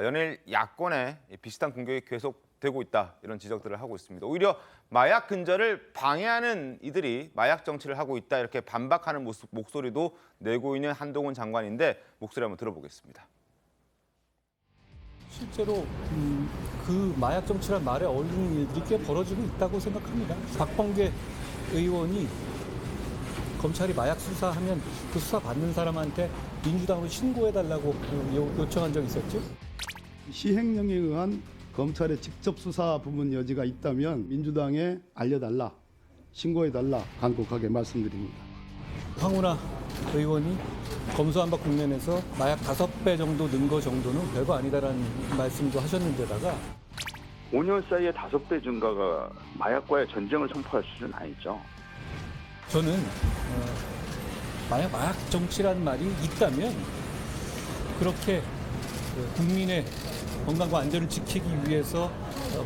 연일 야권에 비슷한 공격이 계속되고 있다, 이런 지적들을 하고 있습니다. 오히려 마약 근절을 방해하는 이들이 마약 정치를 하고 있다, 이렇게 반박하는 목소리도 내고 있는 한동훈 장관인데 목소리 한번 들어보겠습니다. 실제로 그 마약 정치란 말에 어울리는 일들이 꽤 벌어지고 있다고 생각합니다. 박범계 의원이 검찰이 마약 수사하면 그 수사 받는 사람한테 민주당으로 신고해달라고 요청한 적이 있었죠. 시행령에 의한 검찰의 직접 수사 부분 여지가 있다면 민주당에 알려달라, 신고해달라 간곡하게 말씀드립니다. 황운하 의원이 검수완박 국면에서 마약 5배 정도 는 거 정도는 별거 아니다라는 말씀도 하셨는데다가 5년 사이에 5배 증가가 마약과의 전쟁을 선포할 수준은 아니죠. 저는 마약 정치라는 말이 있다면 그렇게 국민의 건강과 안전을 지키기 위해서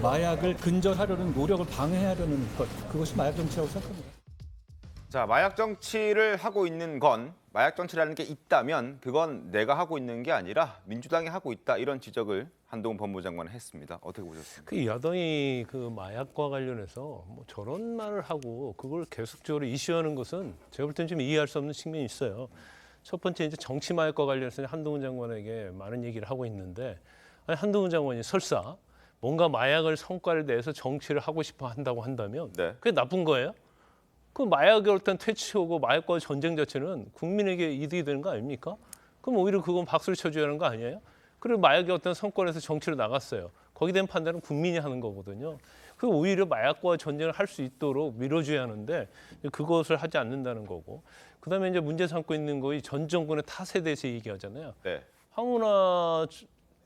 마약을 근절하려는 노력을 방해하려는 것, 그것이 마약 정치라고 생각합니다. 자, 마약 정치를 하고 있는 건, 마약 정치라는 게 있다면 그건 내가 하고 있는 게 아니라 민주당이 하고 있다, 이런 지적을 한동훈 법무부 장관은 했습니다. 어떻게 보셨습니까? 그 야당이 그 마약과 관련해서 뭐 저런 말을 하고 그걸 계속적으로 이슈하는 것은 제가 볼 때는 좀 이해할 수 없는 측면이 있어요. 첫 번째, 이제 정치 마약과 관련해서 한동훈 장관에게 많은 얘기를 하고 있는데, 아니, 한동훈 장관이 설사 뭔가 마약을 성과를 내서 정치를 하고 싶어 한다고 한다면 그게 나쁜 거예요? 그 마약을 일단 퇴치하고 마약과 전쟁 자체는 국민에게 이득이 되는 거 아닙니까? 그럼 오히려 그건 박수를 쳐줘야 하는 거 아니에요? 그리고 마약의 어떤 성권에서 정치로 나갔어요. 거기에 대한 판단은 국민이 하는 거거든요. 그 오히려 마약과 전쟁을 할 수 있도록 밀어줘야 하는데 그것을 하지 않는다는 거고. 그다음에 이제 문제 삼고 있는 거이 전 정권의 탓에 대해서 얘기하잖아요. 네. 황운하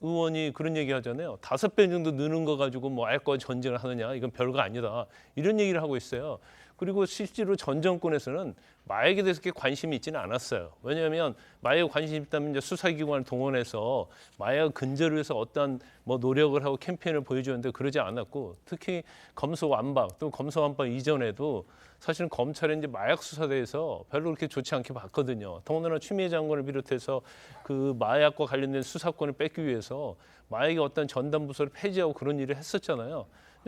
의원이 그런 얘기 하잖아요. 5배 정도 느는 거 가지고 뭐 마약과 전쟁을 하느냐, 이건 별거 아니다. 이런 얘기를 하고 있어요. 그리고 실제로 전 정권에서는 마약에 대해서 그렇게 관심이 있지는 않았어요. 왜냐하면 마약에 관심이 있다면 이제 수사기관을 동원해서 마약 근절을 위해서 어떠한 뭐 노력을 하고 캠페인을 보여주는데 그러지 않았고, 특히 검소완박 또 검소완박 이전에도 사실은 검찰의 이제 마약 수사에 대해서 별로 그렇게 좋지 않게 봤거든요. 더군다나 추미애 장관을 비롯해서 그 마약과 관련된 수사권을 뺏기 위해서 마약의 어떤 전담 부서를 폐지하고 그런 일을 했었잖아요.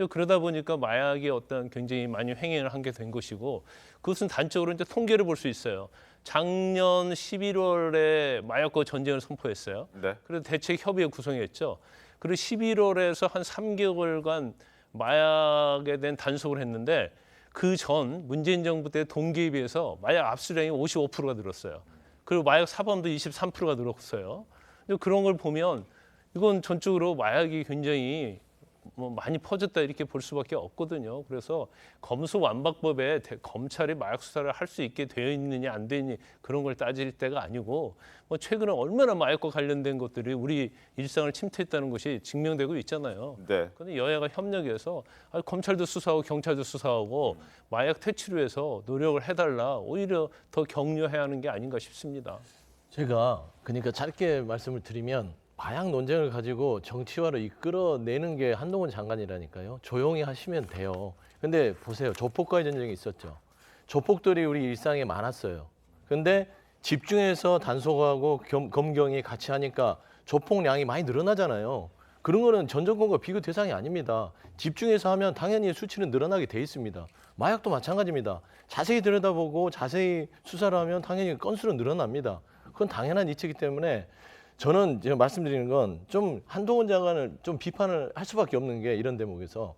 그러다 보니까 마약이 어떤 굉장히 많이 횡행을 한 게 된 것이고, 그것은 단적으로 이제 통계를 볼 수 있어요. 작년 11월에 마약과 전쟁을 선포했어요. 네. 그래서 대책 협의회 구성했죠. 그리고 11월에서 한 3개월간 마약에 대한 단속을 했는데 그 전 문재인 정부 때 동기에 비해서 마약 압수량이 55%가 늘었어요. 그리고 마약 사범도 23%가 늘었어요. 그런 걸 보면 이건 전적으로 마약이 굉장히 뭐 많이 퍼졌다 이렇게 볼 수밖에 없거든요. 그래서 검소완박법에 검찰이 마약 수사를 할 수 있게 되어 있느냐 안 되느냐 그런 걸 따질 때가 아니고, 뭐 최근에 얼마나 마약과 관련된 것들이 우리 일상을 침투했다는 것이 증명되고 있잖아요. 네. 그런데 여야가 협력해서 검찰도 수사하고 경찰도 수사하고 마약 퇴치를 위해서 노력을 해달라, 오히려 더 격려해야 하는 게 아닌가 싶습니다. 제가 그러니까 짧게 말씀을 드리면 마약 논쟁을 가지고 정치화로 이끌어내는 게 한동훈 장관이라니까요. 조용히 하시면 돼요. 근데 보세요. 조폭과의 전쟁이 있었죠. 조폭들이 우리 일상에 많았어요. 근데 집중해서 단속하고 검경이 같이 하니까 조폭량이 많이 늘어나잖아요. 그런 거는 전 정권과 비교 대상이 아닙니다. 집중해서 하면 당연히 수치는 늘어나게 돼 있습니다. 마약도 마찬가지입니다. 자세히 들여다보고 자세히 수사를 하면 당연히 건수는 늘어납니다. 그건 당연한 이치이기 때문에 저는 제가 말씀드리는 건 좀 한동훈 장관을 좀 비판을 할 수밖에 없는 게 이런 대목에서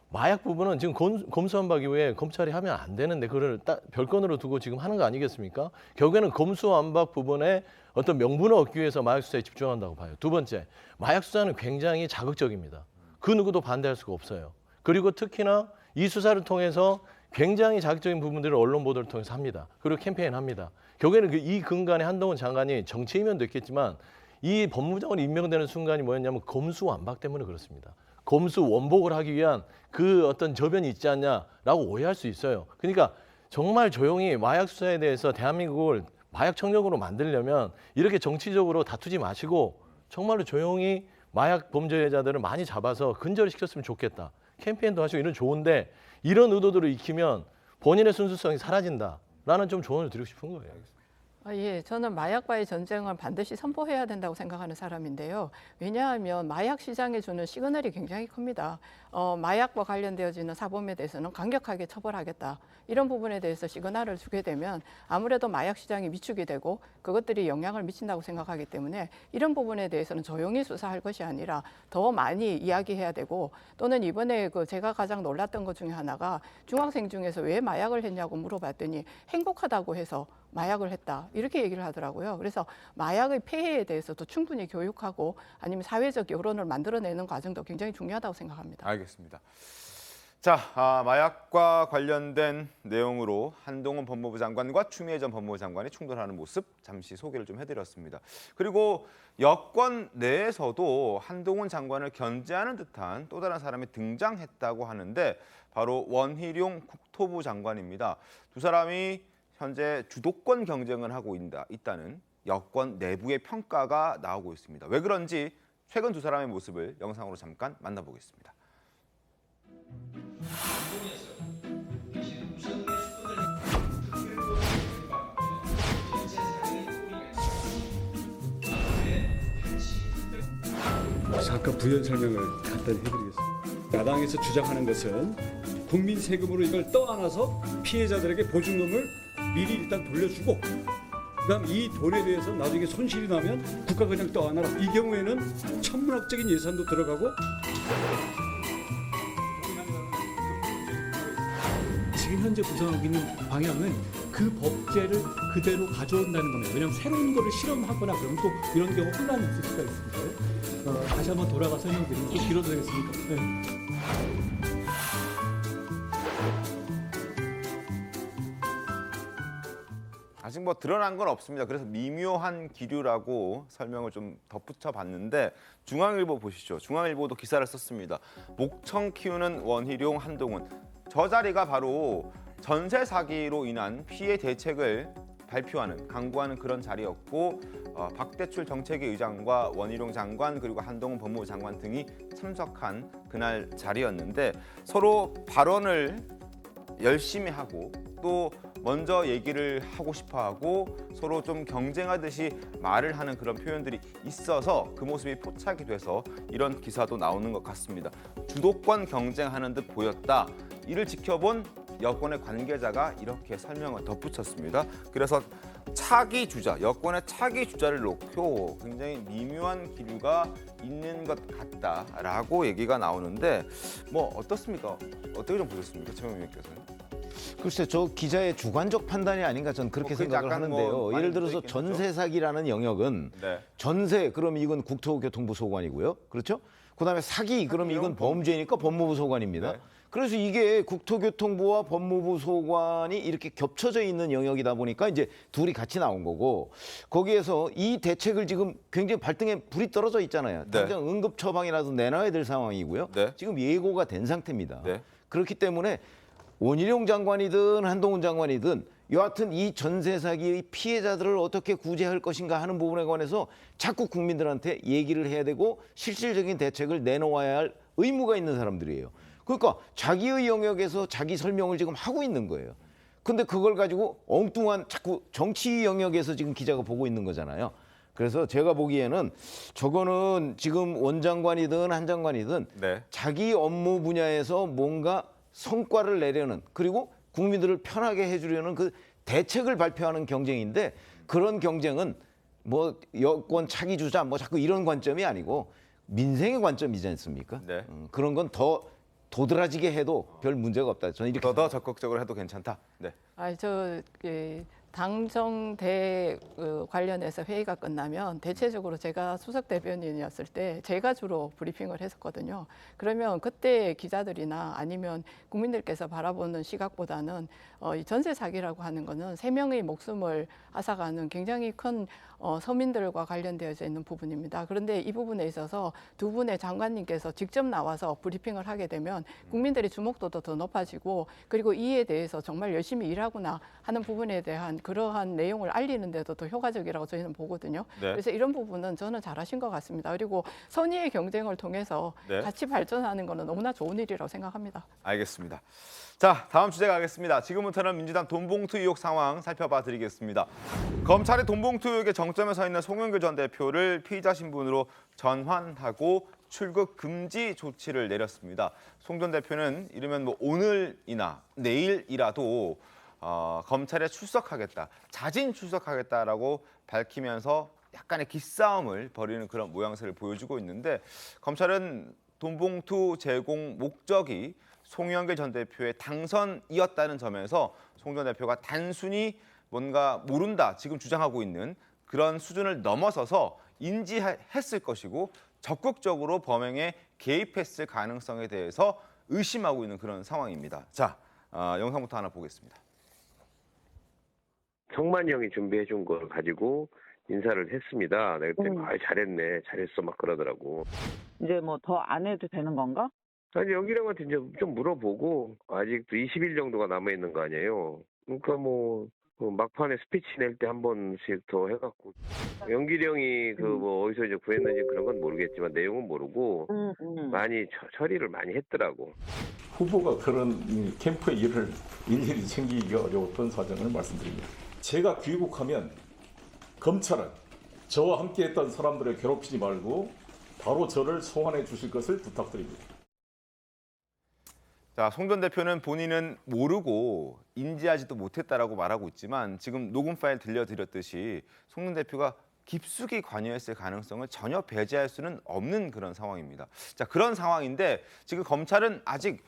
마약 부분은 지금 검수완박 이후에 검찰이 하면 안 되는데 그걸 별건으로 두고 지금 하는 거 아니겠습니까? 결국에는 검수완박 부분에 어떤 명분을 얻기 위해서 마약 수사에 집중한다고 봐요. 두 번째, 마약 수사는 굉장히 자극적입니다. 그 누구도 반대할 수가 없어요. 그리고 특히나 이 수사를 통해서 굉장히 자극적인 부분들을 언론 보도를 통해서 합니다. 그리고 캠페인 합니다. 결국에는 이 근간에 한동훈 장관이 정치 이면도 있겠지만 이 법무장관이 임명되는 순간이 뭐였냐면 검수완박 때문에 그렇습니다. 검수 원복을 하기 위한 그 어떤 저변이 있지 않냐라고 오해할 수 있어요. 그러니까 정말 조용히 마약 수사에 대해서 대한민국을 마약 청정으로 만들려면 이렇게 정치적으로 다투지 마시고 정말로 조용히 마약 범죄자들을 많이 잡아서 근절을 시켰으면 좋겠다. 캠페인도 하시고 이런 좋은데 이런 의도들을 익히면 본인의 순수성이 사라진다라는 좀 조언을 드리고 싶은 거예요. 예, 저는 마약과의 전쟁을 반드시 선포해야 된다고 생각하는 사람인데요. 왜냐하면 마약 시장에 주는 시그널이 굉장히 큽니다. 마약과 관련되어지는 사범에 대해서는 강력하게 처벌하겠다. 이런 부분에 대해서 시그널을 주게 되면 아무래도 마약 시장이 위축이 되고 그것들이 영향을 미친다고 생각하기 때문에 이런 부분에 대해서는 조용히 수사할 것이 아니라 더 많이 이야기해야 되고, 또는 이번에 제가 가장 놀랐던 것 중에 하나가 중학생 중에서 왜 마약을 했냐고 물어봤더니 행복하다고 해서 마약을 했다 이렇게 얘기를 하더라고요. 그래서 마약의 폐해에 대해서도 충분히 교육하고 아니면 사회적 여론을 만들어내는 과정도 굉장히 중요하다고 생각합니다. 알겠습니다. 자, 마약과 관련된 내용으로 한동훈 법무부 장관과 추미애 전 법무부 장관이 충돌하는 모습 잠시 소개를 좀 해드렸습니다. 그리고 여권 내에서도 한동훈 장관을 견제하는 듯한 또 다른 사람이 등장했다고 하는데 바로 원희룡 국토부 장관입니다. 두 사람이 현재 주도권 경쟁을 하고 있다는 여권 내부의 평가가 나오고 있습니다. 왜 그런지 최근 두 사람의 모습을 영상으로 잠깐 만나보겠습니다. 사건 부연 설명을 간단히 해드리겠습니다. 야당에서 주장하는 것은 국민 세금으로 이걸 떠안아서 피해자들에게 보증금을 미리 일단 돌려주고 그다음 이 돈에 대해서 나중에 손실이 나면 국가 그냥 떠안아라. 이 경우에는 천문학적인 예산도 들어가고 지금 현재 구성하고 있는 방향은 그 법제를 그대로 가져온다는 겁니다. 왜냐하면 새로운 거를 실험하거나 그러면 또 이런 경우 혼란이 있을 수가 있습니다. 다시 한번 돌아가 설명드리면 또 길어도 되겠습니까? 네. 아직 뭐 드러난 건 없습니다. 그래서 미묘한 기류라고 설명을 좀 덧붙여 봤는데 중앙일보 보시죠. 중앙일보도 기사를 썼습니다. 목청 키우는 원희룡, 한동훈. 저 자리가 바로 전세 사기로 인한 피해 대책을 발표하는, 강구하는 그런 자리였고 박대출 정책위 의장과 원희룡 장관 그리고 한동훈 법무부 장관 등이 참석한 그날 자리였는데 서로 발언을 열심히 하고 또 먼저 얘기를 하고 싶어하고 서로 좀 경쟁하듯이 말을 하는 그런 표현들이 있어서 그 모습이 포착이 돼서 이런 기사도 나오는 것 같습니다. 주도권 경쟁하는 듯 보였다. 이를 지켜본 여권의 관계자가 이렇게 설명을 덧붙였습니다. 그래서 차기 주자, 여권의 차기 주자를 놓고 굉장히 미묘한 기류가 있는 것 같다라고 얘기가 나오는데 뭐 어떻습니까? 어떻게 좀 보셨습니까, 최영민 의원께서는? 글쎄, 저 기자의 주관적 판단이 아닌가 저는 그렇게 생각을 하는데요. 예를 들어서 전세 사기라는 영역은 전세, 그럼 이건 국토교통부 소관이고요. 그렇죠? 그다음에 사기, 그럼 이건 범죄니까 법무부 소관입니다. 그래서 이게 국토교통부와 법무부 소관이 이렇게 겹쳐져 있는 영역이다 보니까 이제 둘이 같이 나온 거고 거기에서 이 대책을 지금 굉장히 발등에 불이 떨어져 있잖아요. 당장 응급 처방이라도 내놔야 될 상황이고요. 지금 예고가 된 상태입니다. 그렇기 때문에 원희룡 장관이든 한동훈 장관이든 여하튼 이 전세 사기의 피해자들을 어떻게 구제할 것인가 하는 부분에 관해서 자꾸 국민들한테 얘기를 해야 되고 실질적인 대책을 내놓아야 할 의무가 있는 사람들이에요. 그러니까 자기의 영역에서 자기 설명을 지금 하고 있는 거예요. 근데 그걸 가지고 엉뚱한 자꾸 정치 영역에서 지금 기자가 보고 있는 거잖아요. 그래서 제가 보기에는 저거는 지금 원 장관이든 한 장관이든 자기 업무 분야에서 뭔가 성과를 내려는, 그리고 국민들을 편하게 해주려는 그 대책을 발표하는 경쟁인데, 그런 경쟁은 뭐 여권 차기 주자 뭐 자꾸 이런 관점이 아니고 민생의 관점이지 않습니까? 그런 건 더 도드라지게 해도 별 문제가 없다. 저는 이렇게 더 적극적으로 해도 괜찮다. 당정대 관련해서 회의가 끝나면 대체적으로 제가 수석 대변인이었을 때 제가 주로 브리핑을 했었거든요. 그러면 그때 기자들이나 아니면 국민들께서 바라보는 시각보다는 이 전세 사기라고 하는 거는 3명의 목숨을 앗아가는 굉장히 큰 서민들과 관련되어져 있는 부분입니다. 그런데 이 부분에 있어서 두 분의 장관님께서 직접 나와서 브리핑을 하게 되면 국민들의 주목도도 더 높아지고, 그리고 이에 대해서 정말 열심히 일하구나 하는 부분에 대한 그러한 내용을 알리는 데도 더 효과적이라고 저희는 보거든요. 그래서 이런 부분은 저는 잘하신 것 같습니다. 그리고 선의의 경쟁을 통해서 같이 발전하는 거는 너무나 좋은 일이라고 생각합니다. 알겠습니다. 자, 다음 주제 가겠습니다. 지금부터는 민주당 돈봉투 의혹 상황 살펴봐 드리겠습니다. 검찰이 돈봉투 의혹의 정점에 서 있는 송영길 전 대표를 피의자 신분으로 전환하고 출국 금지 조치를 내렸습니다. 송 전 대표는 이르면 뭐 오늘이나 내일이라도 검찰에 출석하겠다, 자진 출석하겠다라고 밝히면서 약간의 기싸움을 벌이는 그런 모양새를 보여주고 있는데, 검찰은 돈봉투 제공 목적이 송영길 전 대표의 당선이었다는 점에서 송 전 대표가 단순히 뭔가 모른다 지금 주장하고 있는 그런 수준을 넘어서서 인지했을 것이고 적극적으로 범행에 개입했을 가능성에 대해서 의심하고 있는 그런 상황입니다. 자, 영상부터 하나 보겠습니다. 성만이 형이 준비해 준 걸 가지고 인사를 했습니다. 내가 그때 잘했네, 잘했어 막 그러더라고. 이제 뭐 더 안 해도 되는 건가? 아니 영길 형한테 이제 좀 물어보고, 아직도 20일 정도가 남아 있는 거 아니에요. 그러니까 뭐 막판에 스피치 낼 때 한 번씩 더 해갖고, 영길 형이 뭐 어디서 이제 구했는지 그런 건 모르겠지만 내용은 모르고 많이 처리를 많이 했더라고. 후보가 그런 캠프의 일을 일일이 챙기기가 어려웠던 사정을 말씀드립니다. 제가 귀국하면 검찰은 저와 함께했던 사람들을 괴롭히지 말고 바로 저를 소환해 주실 것을 부탁드립니다. 자, 송 전 대표는 본인은 모르고 인지하지도 못했다라고 말하고 있지만 지금 녹음 파일 들려드렸듯이 송 전 대표가 깊숙이 관여했을 가능성을 전혀 배제할 수는 없는 그런 상황입니다. 자, 그런 상황인데 지금 검찰은 아직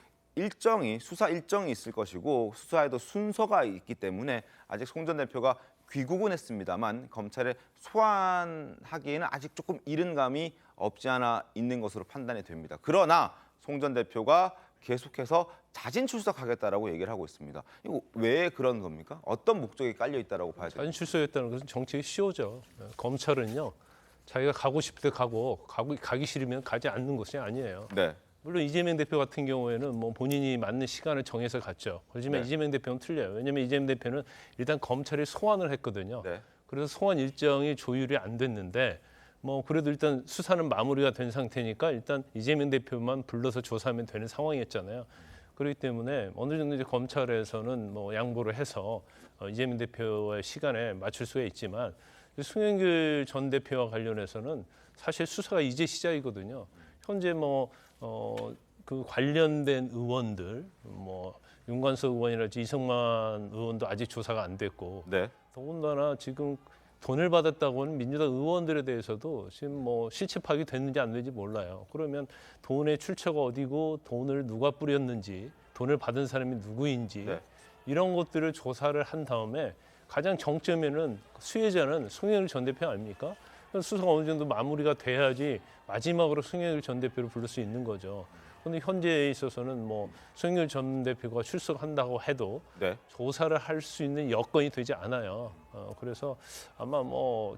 수사 일정이 있을 것이고 수사에도 순서가 있기 때문에 아직 송 전 대표가 귀국은 했습니다만 검찰에 소환하기에는 아직 조금 이른 감이 없지 않아 있는 것으로 판단이 됩니다. 그러나 송 전 대표가 계속해서 자진 출석하겠다라고 얘기를 하고 있습니다. 이거 왜 그런 겁니까? 어떤 목적이 깔려 있다라고 봐야 됩니까? 자진 출석했다는 것은 정치의 시효죠. 검찰은요, 자기가 가고 싶을 때 가기 싫으면 가지 않는 것이 아니에요. 네. 물론 이재명 대표 같은 경우에는 뭐 본인이 맞는 시간을 정해서 갔죠. 하지만 네. 이재명 대표는 틀려요. 왜냐하면 이재명 대표는 일단 검찰이 소환을 했거든요. 네. 그래서 소환 일정이 조율이 안 됐는데 뭐 그래도 일단 수사는 마무리가 된 상태니까 일단 이재명 대표만 불러서 조사하면 되는 상황이었잖아요. 그렇기 때문에 어느 정도 이제 검찰에서는 뭐 양보를 해서 이재명 대표의 시간에 맞출 수가 있지만 송영길 전 대표와 관련해서는 사실 수사가 이제 시작이거든요. 현재 그 관련된 의원들, 윤관석 의원이랄지 이성만 의원도 아직 조사가 안 됐고, 네. 더군다나 지금 돈을 받았다고 하는 민주당 의원들에 대해서도 지금 실체 파악이 됐는지 안 됐는지 몰라요. 그러면 돈의 출처가 어디고 돈을 누가 뿌렸는지, 돈을 받은 사람이 누구인지 네. 이런 것들을 조사를 한 다음에 가장 정점에는 수혜자는 송영길 전 대표 아닙니까? 수사가 어느 정도 마무리가 돼야지 마지막으로 송영길 전 대표를 부를 수 있는 거죠. 그런데 현재에 있어서는 송영길 전 대표가 출석한다고 해도 네. 조사를 할 수 있는 여건이 되지 않아요. 그래서 아마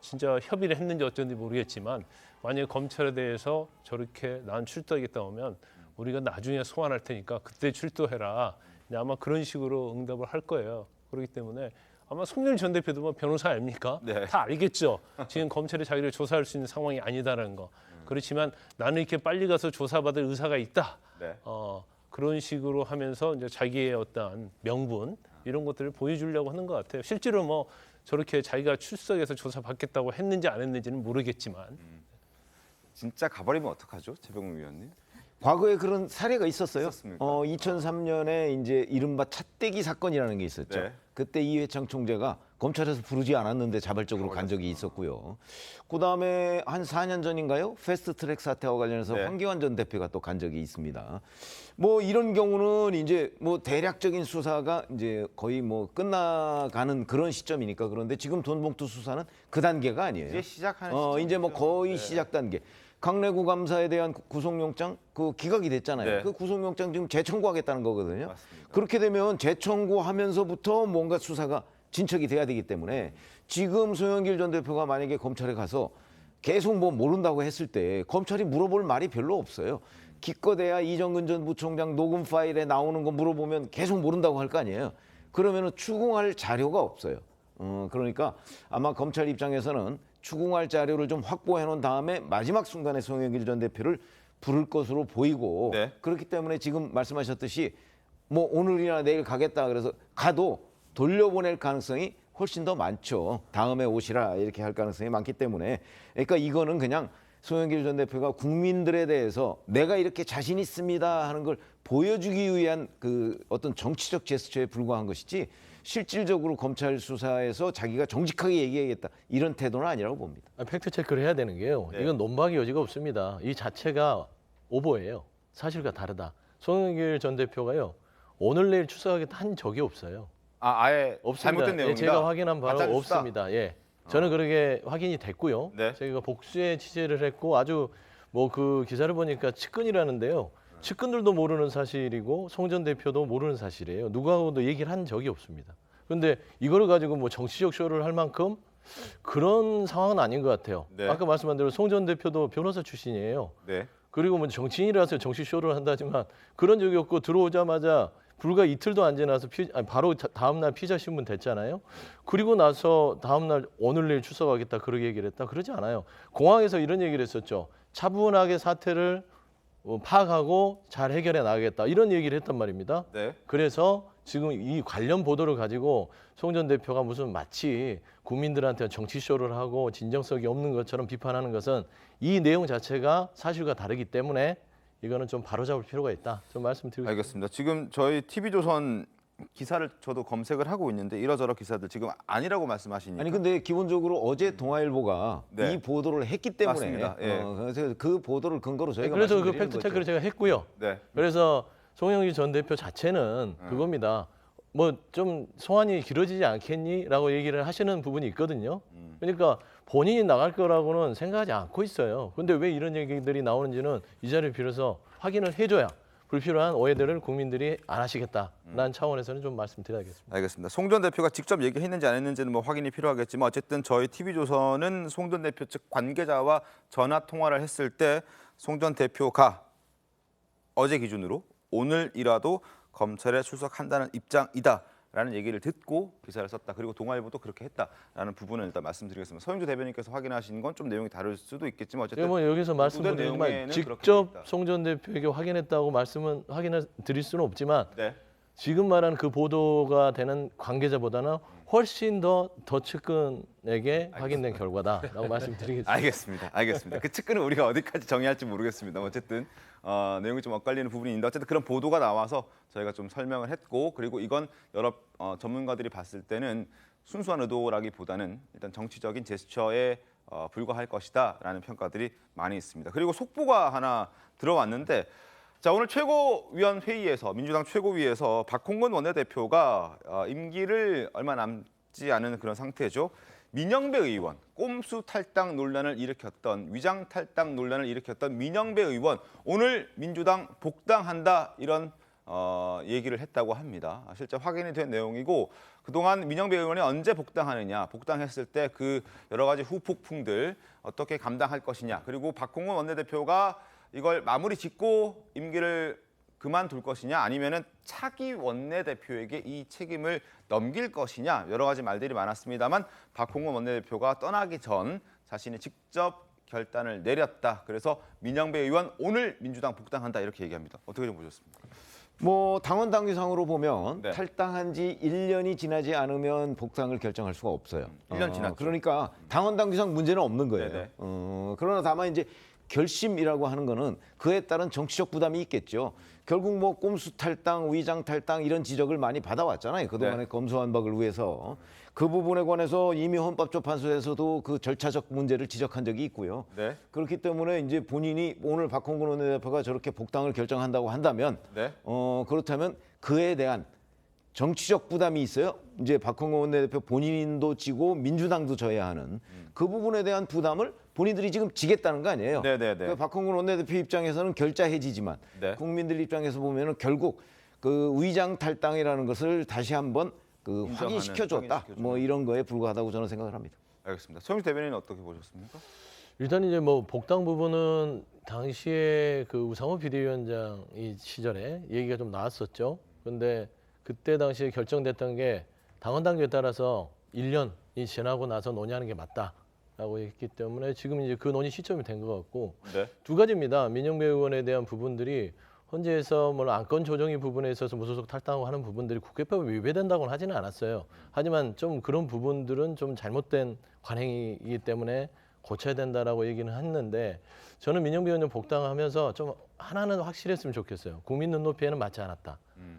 진짜 협의를 했는지 어쩐지 모르겠지만 만약에 검찰에 대해서 저렇게 난 출두하겠다 하면 우리가 나중에 소환할 테니까 그때 출두해라. 아마 그런 식으로 응답을 할 거예요. 그렇기 때문에 아마 송영길 전 대표도 변호사 아닙니까? 네. 다 알겠죠. 지금 검찰이 자기를 조사할 수 있는 상황이 아니다라는 거. 그렇지만 나는 이렇게 빨리 가서 조사받을 의사가 있다. 네. 그런 식으로 하면서 이제 자기의 어떤 명분 이런 것들을 보여주려고 하는 것 같아요. 실제로 저렇게 자기가 출석해서 조사받겠다고 했는지 안 했는지는 모르겠지만. 진짜 가버리면 어떡하죠, 최병욱 위원님? 과거에 그런 사례가 있었어요. 있었습니까? 2003년에 이제 이른바 찻대기 사건이라는 게 있었죠. 네. 그때 이회창 총재가 검찰에서 부르지 않았는데 자발적으로 간 적이 있었고요. 그다음에 한 4년 전인가요? 패스트트랙 사태와 관련해서 네. 황교안 전 대표가 또 간 적이 있습니다. 이런 경우는 이제 대략적인 수사가 이제 거의 끝나가는 그런 시점이니까. 그런데 지금 돈봉투 수사는 그 단계가 아니에요. 이제 시작하는 이제 거의 네. 시작 단계. 강내구 감사에 대한 구속영장 기각이 됐잖아요. 네. 그 구속영장 지금 재청구하겠다는 거거든요. 맞습니다. 그렇게 되면 재청구하면서부터 뭔가 수사가 진척이 돼야 되기 때문에 지금 송영길 전 대표가 만약에 검찰에 가서 계속 모른다고 했을 때 검찰이 물어볼 말이 별로 없어요. 기껏해야 이정근 전 부총장 녹음 파일에 나오는 거 물어보면 계속 모른다고 할 거 아니에요. 그러면은 추궁할 자료가 없어요. 그러니까 아마 검찰 입장에서는 추궁할 자료를 좀 확보해 놓은 다음에 마지막 순간에 송영길 전 대표를 부를 것으로 보이고 네. 그렇기 때문에 지금 말씀하셨듯이 오늘이나 내일 가겠다 그래서 가도 돌려보낼 가능성이 훨씬 더 많죠. 다음에 오시라 이렇게 할 가능성이 많기 때문에 그러니까 이거는 그냥 송영길 전 대표가 국민들에 대해서 내가 이렇게 자신 있습니다 하는 걸 보여주기 위한 그 어떤 정치적 제스처에 불과한 것이지 실질적으로 검찰 수사에서 자기가 정직하게 얘기하겠다 이런 태도는 아니라고 봅니다. 팩트 체크를 해야 되는 게요. 네. 이건 논박의 여지가 없습니다. 이 자체가 오보예요. 사실과 다르다. 송영길 전 대표가요. 오늘 내일 출석하겠다 한 적이 없어요. 아예 없습니다. 잘못된 내용이다. 제가 확인한 바로 가짜 뉴스다. 없습니다. 예. 저는 그렇게 확인이 됐고요. 네. 저희가 복수의 취재를 했고 아주 그 기사를 보니까 측근이라는데요. 측근들도 모르는 사실이고 송 전 대표도 모르는 사실이에요. 누구하고도 얘기를 한 적이 없습니다. 그런데 이거를 가지고 정치적 쇼를 할 만큼 그런 상황은 아닌 것 같아요. 네. 아까 말씀한 대로 송 전 대표도 변호사 출신이에요. 네. 그리고 정치인이라서 정치 쇼를 한다지만 그런 적이 없고 들어오자마자 불과 이틀도 안 지나서 바로 다음 날 피자 신문 됐잖아요. 그리고 나서 다음 날 오늘 내일 출석하겠다 그렇게 얘기를 했다. 그러지 않아요. 공항에서 이런 얘기를 했었죠. 차분하게 사태를 파악하고 잘 해결해 나가겠다. 이런 얘기를 했단 말입니다. 네. 그래서 지금 이 관련 보도를 가지고 송 전 대표가 무슨 마치 국민들한테 정치쇼를 하고 진정성이 없는 것처럼 비판하는 것은 이 내용 자체가 사실과 다르기 때문에 이거는 좀 바로잡을 필요가 있다. 좀 말씀드리고 알겠습니다. 지금 저희 TV조선 기사를 저도 검색을 하고 있는데 이러저러 기사들 지금 아니라고 말씀하시니까. 아니 근데 기본적으로 어제 동아일보가 네. 이 보도를 했기 때문에 맞습니다. 예. 그래서 그 보도를 근거로 저희가 그래서 그 말씀드리는 팩트 거죠. 체크를 제가 했고요. 네. 그래서 송영길 전 대표 자체는 그겁니다. 뭐 좀 소환이 길어지지 않겠니?라고 얘기를 하시는 부분이 있거든요. 그러니까 본인이 나갈 거라고는 생각하지 않고 있어요. 근데 왜 이런 얘기들이 나오는지는 이 자리를 빌어서 확인을 해줘야 불필요한 오해들을 국민들이 안 하시겠다라는 차원에서는 좀 말씀드려야겠습니다. 알겠습니다. 송 전 대표가 직접 얘기했는지 안 했는지는 뭐 확인이 필요하겠지만 어쨌든 저희 TV조선은 송 전 대표 측 관계자와 전화 통화를 했을 때 송 전 대표가 어제 기준으로 오늘이라도 검찰에 출석한다는 입장이다라는 얘기를 듣고 기사를 썼다. 그리고 동아일보도 그렇게 했다라는 부분을 일단 말씀드리겠습니다. 서영주 대변인께서 확인하신 건 좀 내용이 다를 수도 있겠지만 어쨌든 뭐 여기서 말씀드리지만 직접 송 전 대표에게 확인했다고 확인을 드릴 수는 없지만 네. 지금 말하는 그 보도가 되는 관계자보다는 훨씬 더 측근에게 확인된 결과다라고 말씀드리겠습니다. 알겠습니다. 그 측근은 우리가 어디까지 정의할지 모르겠습니다. 어쨌든 내용이 좀 엇갈리는 부분이 있는데 어쨌든 그런 보도가 나와서 저희가 좀 설명을 했고 그리고 이건 여러 전문가들이 봤을 때는 순수한 의도라기보다는 일단 정치적인 제스처에 불과할 것이다라는 평가들이 많이 있습니다. 그리고 속보가 하나 들어왔는데 자, 오늘 최고위원 회의에서 민주당 최고위에서 박홍근 원내대표가 임기를 얼마 남지 않은 그런 상태죠. 민영배 의원, 꼼수 탈당 논란을 일으켰던 위장 탈당 논란을 일으켰던 민영배 의원 오늘 민주당 복당한다 이런 얘기를 했다고 합니다. 실제 확인이 된 내용이고 그동안 민영배 의원이 언제 복당하느냐, 복당했을 때 그 여러 가지 후폭풍들 어떻게 감당할 것이냐, 그리고 박홍근 원내대표가 이걸 마무리 짓고 임기를 그만둘 것이냐 아니면은 차기 원내대표에게 이 책임을 넘길 것이냐 여러 가지 말들이 많았습니다만 박홍근 원내대표가 떠나기 전 자신이 직접 결단을 내렸다. 그래서 민영배 의원 오늘 민주당 복당한다 이렇게 얘기합니다. 어떻게 좀 보셨습니까? 뭐 당원 당규상으로 보면 네. 탈당한 지 1년이 지나지 않으면 복당을 결정할 수가 없어요. 1년 지났죠. 그러니까 당원 당규상 문제는 없는 거예요. 네네. 그러나 다만 이제 결심이라고 하는 거는 그에 따른 정치적 부담이 있겠죠. 결국 뭐 꼼수 탈당, 위장 탈당 이런 지적을 많이 받아왔잖아요. 그동안의 네. 검수완박을 위해서. 그 부분에 관해서 이미 헌법재판소에서도 그 절차적 문제를 지적한 적이 있고요. 네. 그렇기 때문에 이제 본인이 오늘 박홍근 원내대표가 저렇게 복당을 결정한다고 한다면 네. 그렇다면 그에 대한 정치적 부담이 있어요. 이제 박홍근 원내대표 본인도 지고 민주당도 져야 하는 그 부분에 대한 부담을 본인들이 지금 지겠다는 거 아니에요. 네네네. 그러니까 박홍근 원내대표 입장에서는 결자해지지만 네. 국민들 입장에서 보면은 결국 그 위장 탈당이라는 것을 다시 한번 그 인정하는, 확인시켜줬다. 확인시켜주는. 뭐 이런 거에 불과하다고 저는 생각을 합니다. 알겠습니다. 서영주 대변인은 어떻게 보셨습니까? 일단 이제 뭐 복당 부분은 당시에 그 우상호 비대위원장 이 시절에 얘기가 좀 나왔었죠. 그런데 그때 당시에 결정됐던 게 당원 당규에 따라서 1년이 지나고 나서 논의하는 게 맞다라고 했기 때문에 지금 이제 그 논의 시점이 된 것 같고 네. 두 가지입니다. 민영배 의원에 대한 부분들이 헌재에서 뭐 안건 조정의 부분에 있어서 무소속 탈당하는 부분들이 국회법에 위배된다고는 하지는 않았어요. 하지만 좀 그런 부분들은 좀 잘못된 관행이기 때문에 고쳐야 된다라고 얘기는 했는데 저는 민영배 의원님 복당하면서 좀 하나는 확실했으면 좋겠어요. 국민 눈높이에는 맞지 않았다.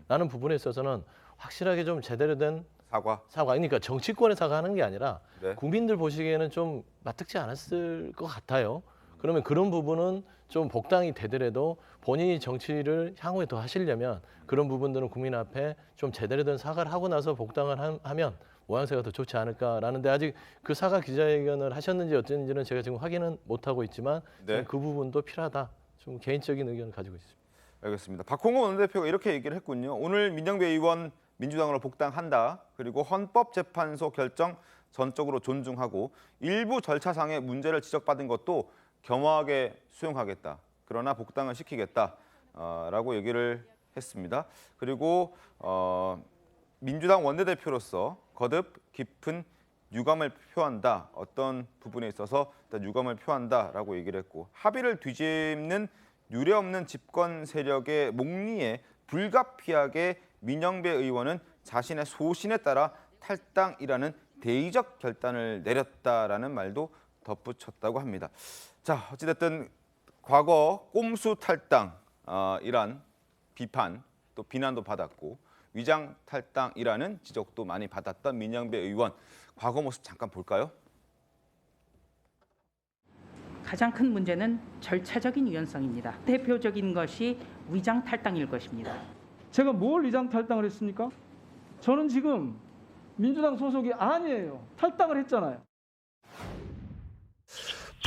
라는 부분에 있어서는 확실하게 좀 제대로 된 사과. 그러니까 정치권에 사과하는 게 아니라 네. 국민들 보시기에는 좀 마뜩지 않았을 것 같아요. 그러면 그런 부분은 좀 복당이 되더라도 본인이 정치를 향후에 더 하시려면 그런 부분들은 국민 앞에 좀 제대로 된 사과를 하고 나서 복당을 하면 모양새가 더 좋지 않을까라는데 아직 그 사과 기자회견을 하셨는지 어쩐지는 제가 지금 확인은 못하고 있지만 네. 그 부분도 필요하다. 좀 개인적인 의견을 가지고 있습니다. 알겠습니다. 박홍근 원내대표가 이렇게 얘기를 했군요. 오늘 민영배 의원 민주당으로 복당한다. 그리고 헌법재판소 결정 전적으로 존중하고 일부 절차상의 문제를 지적받은 것도 겸허하게 수용하겠다. 그러나 복당을 시키겠다라고 얘기를 했습니다. 그리고 민주당 원내대표로서 거듭 깊은 유감을 표한다. 어떤 부분에 있어서 일단 유감을 표한다라고 얘기를 했고 합의를 뒤집는 유례없는 집권 세력의 목리에 불가피하게 민영배 의원은 자신의 소신에 따라 탈당이라는 대의적 결단을 내렸다라는 말도 덧붙였다고 합니다. 자, 어찌됐든 과거 꼼수 탈당이란 비판 또 비난도 받았고 위장 탈당이라는 지적도 많이 받았던 민영배 의원 과거 모습 잠깐 볼까요? 가장 큰 문제는 절차적인 유연성입니다. 대표적인 것이 위장 탈당일 것입니다. 제가 뭘 위장 탈당을 했습니까? 저는 지금 민주당 소속이 아니에요. 탈당을 했잖아요.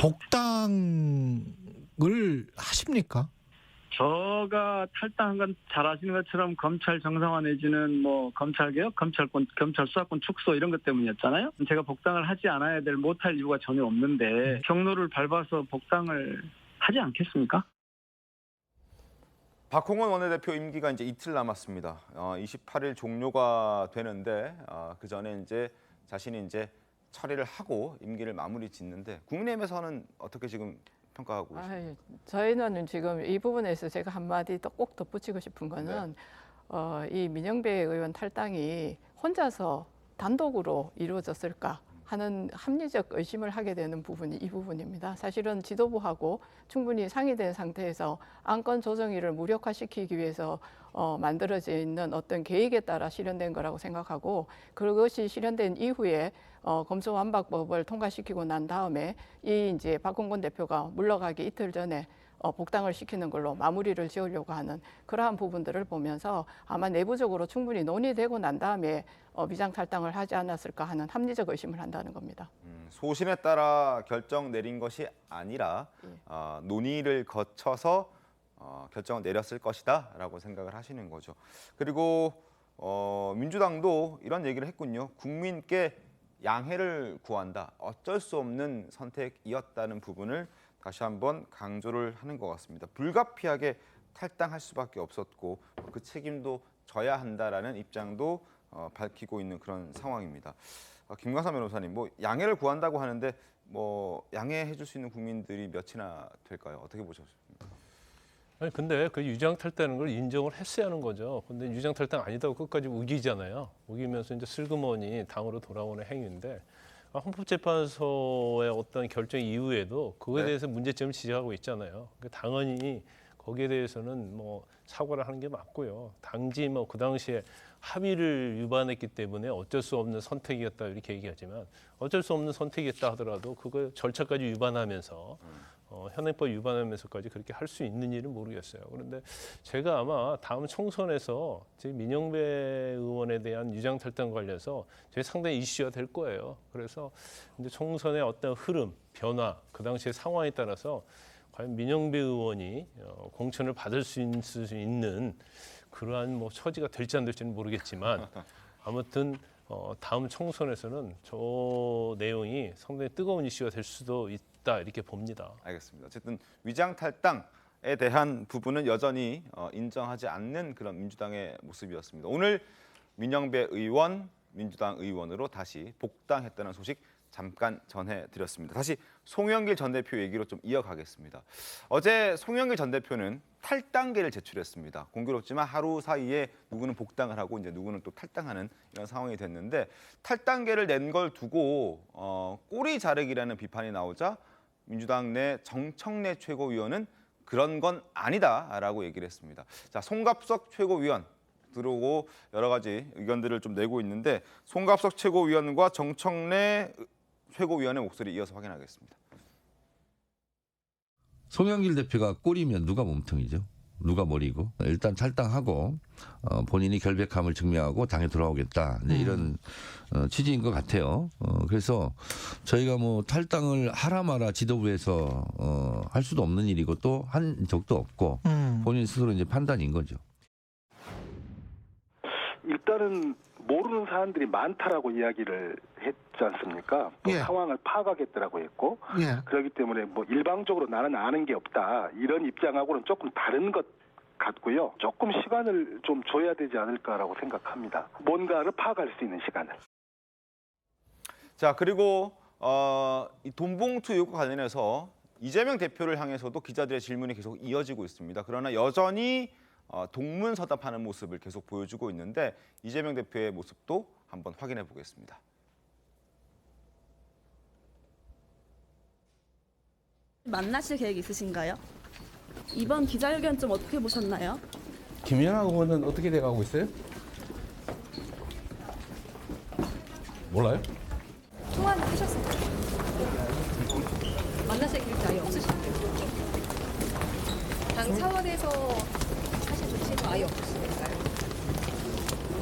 복당을 하십니까? 저가 탈당한 건 잘 아시는 것처럼 검찰 정상화 내지는 뭐 검찰개혁, 검찰 수사권 축소 이런 것 때문이었잖아요. 제가 복당을 하지 않아야 될 못할 이유가 전혀 없는데 경로를 밟아서 복당을 하지 않겠습니까? 박홍원 원내대표 임기가 이제 이틀 남았습니다. 28일 종료가 되는데 그 전에 이제 자신이 이제 처리를 하고 임기를 마무리 짓는데 국민의힘에서는 어떻게 지금 평가하고 있습니까? 저희는 지금 이 부분에서 제가 한마디 또 꼭 덧붙이고 싶은 거는 이 민영배 의원 탈당이 혼자서 단독으로 이루어졌을까 하는 합리적 의심을 하게 되는 부분이 이 부분입니다. 사실은 지도부하고 충분히 상의된 상태에서 안건 조정위를 무력화시키기 위해서 만들어져 있는 어떤 계획에 따라 실현된 거라고 생각하고 그것이 실현된 이후에 검수완박법을 통과시키고 난 다음에 이 이제 박홍근 대표가 물러가기 이틀 전에 복당을 시키는 걸로 마무리를 지으려고 하는 그러한 부분들을 보면서 아마 내부적으로 충분히 논의되고 난 다음에 위장 탈당을 하지 않았을까 하는 합리적 의심을 한다는 겁니다. 소신에 따라 결정 내린 것이 아니라 논의를 거쳐서 결정을 내렸을 것이다라고 생각을 하시는 거죠. 그리고 민주당도 이런 얘기를 했군요. 국민께 양해를 구한다. 어쩔 수 없는 선택이었다는 부분을 다시 한번 강조를 하는 것 같습니다. 불가피하게 탈당할 수밖에 없었고 그 책임도 져야 한다라는 입장도 밝히고 있는 그런 상황입니다. 김광삼 변호사님, 뭐 양해를 구한다고 하는데 뭐 양해해 줄 수 있는 국민들이 몇이나 될까요? 어떻게 보셨습니까? 아니 근데 그 유장 탈당하는 걸 인정을 했어야 하는 거죠. 근데 유장 탈당 아니다고 끝까지 우기잖아요. 우기면서 이제 슬그머니 당으로 돌아오는 행위인데 헌법재판소의 어떤 결정 이후에도 그거에 대해서 문제점을 지적하고 있잖아요. 그러니까 당연히 거기에 대해서는 뭐 사과를 하는 게 맞고요. 당시 뭐 그 당시에 합의를 위반했기 때문에 어쩔 수 없는 선택이었다 이렇게 얘기하지만 어쩔 수 없는 선택이었다 하더라도 그거 절차까지 위반하면서 현행법 위반하면서까지 그렇게 할 수 있는 일은 모르겠어요. 그런데 제가 아마 다음 총선에서 민영배 의원에 대한 유장 탈당 관련해서 상당히 이슈가 될 거예요. 그래서 이제 총선의 어떤 흐름, 변화, 그 당시의 상황에 따라서 과연 민영배 의원이 공천을 받을 수 있는 그러한 뭐 처지가 될지 안 될지는 모르겠지만 아무튼 다음 총선에서는 저 내용이 상당히 뜨거운 이슈가 될 수도 있다 이렇게 봅니다. 알겠습니다. 어쨌든 위장 탈당에 대한 부분은 여전히 인정하지 않는 그런 민주당의 모습이었습니다. 오늘 민영배 의원, 민주당 의원으로 다시 복당했다는 소식 잠깐 전해드렸습니다. 다시 송영길 전 대표 얘기로 좀 이어가겠습니다. 어제 송영길 전 대표는 탈당계를 제출했습니다. 공교롭지만 하루 사이에 누구는 복당을 하고 이제 누구는 또 탈당하는 이런 상황이 됐는데 탈당계를 낸 걸 두고 꼬리 자르기라는 비판이 나오자 민주당 내 정청래 최고위원은 그런 건 아니다라고 얘기를 했습니다. 자, 송갑석 최고위원 들어오고 여러 가지 의견들을 좀 내고 있는데 송갑석 최고위원과 정청래 최고위원의 목소리 이어서 확인하겠습니다. 송영길 대표가 꼴이면 누가 몸통이죠? 누가 머리고? 일단 탈당하고 본인이 결백함을 증명하고 당에 돌아오겠다. 이제 이런 취지인 것 같아요. 그래서 저희가 뭐 탈당을 하라 마라 지도부에서 할 수도 없는 일이고 또 한 적도 없고 본인 스스로 이제 판단인 거죠. 일단은 모르는 사람들이 많다라고 이야기를 했지 않습니까? 또 상황을 파악하겠다라고 했고 그렇기 때문에 뭐 일방적으로 나는 아는 게 없다 이런 입장하고는 조금 다른 것 같고요. 조금 시간을 좀 줘야 되지 않을까라고 생각합니다. 뭔가를 파악할 수 있는 시간을. 자, 그리고 이 돈봉투 의혹과 관련해서 이재명 대표를 향해서도 기자들의 질문이 계속 이어지고 있습니다. 그러나 여전히 동문서답하는 모습을 계속 보여주고 있는데 이재명 대표의 모습도 한번 확인해 보겠습니다. 만나실 계획 있으신가요? 이번 기자회견 좀 어떻게 보셨나요? 김연아 의원은 어떻게 돼가고 있어요? 몰라요? 통화는 하셨어요? 만나실 계획이 아예 없으신가요? 차원에서 사실 조치는 아예 없으실까요?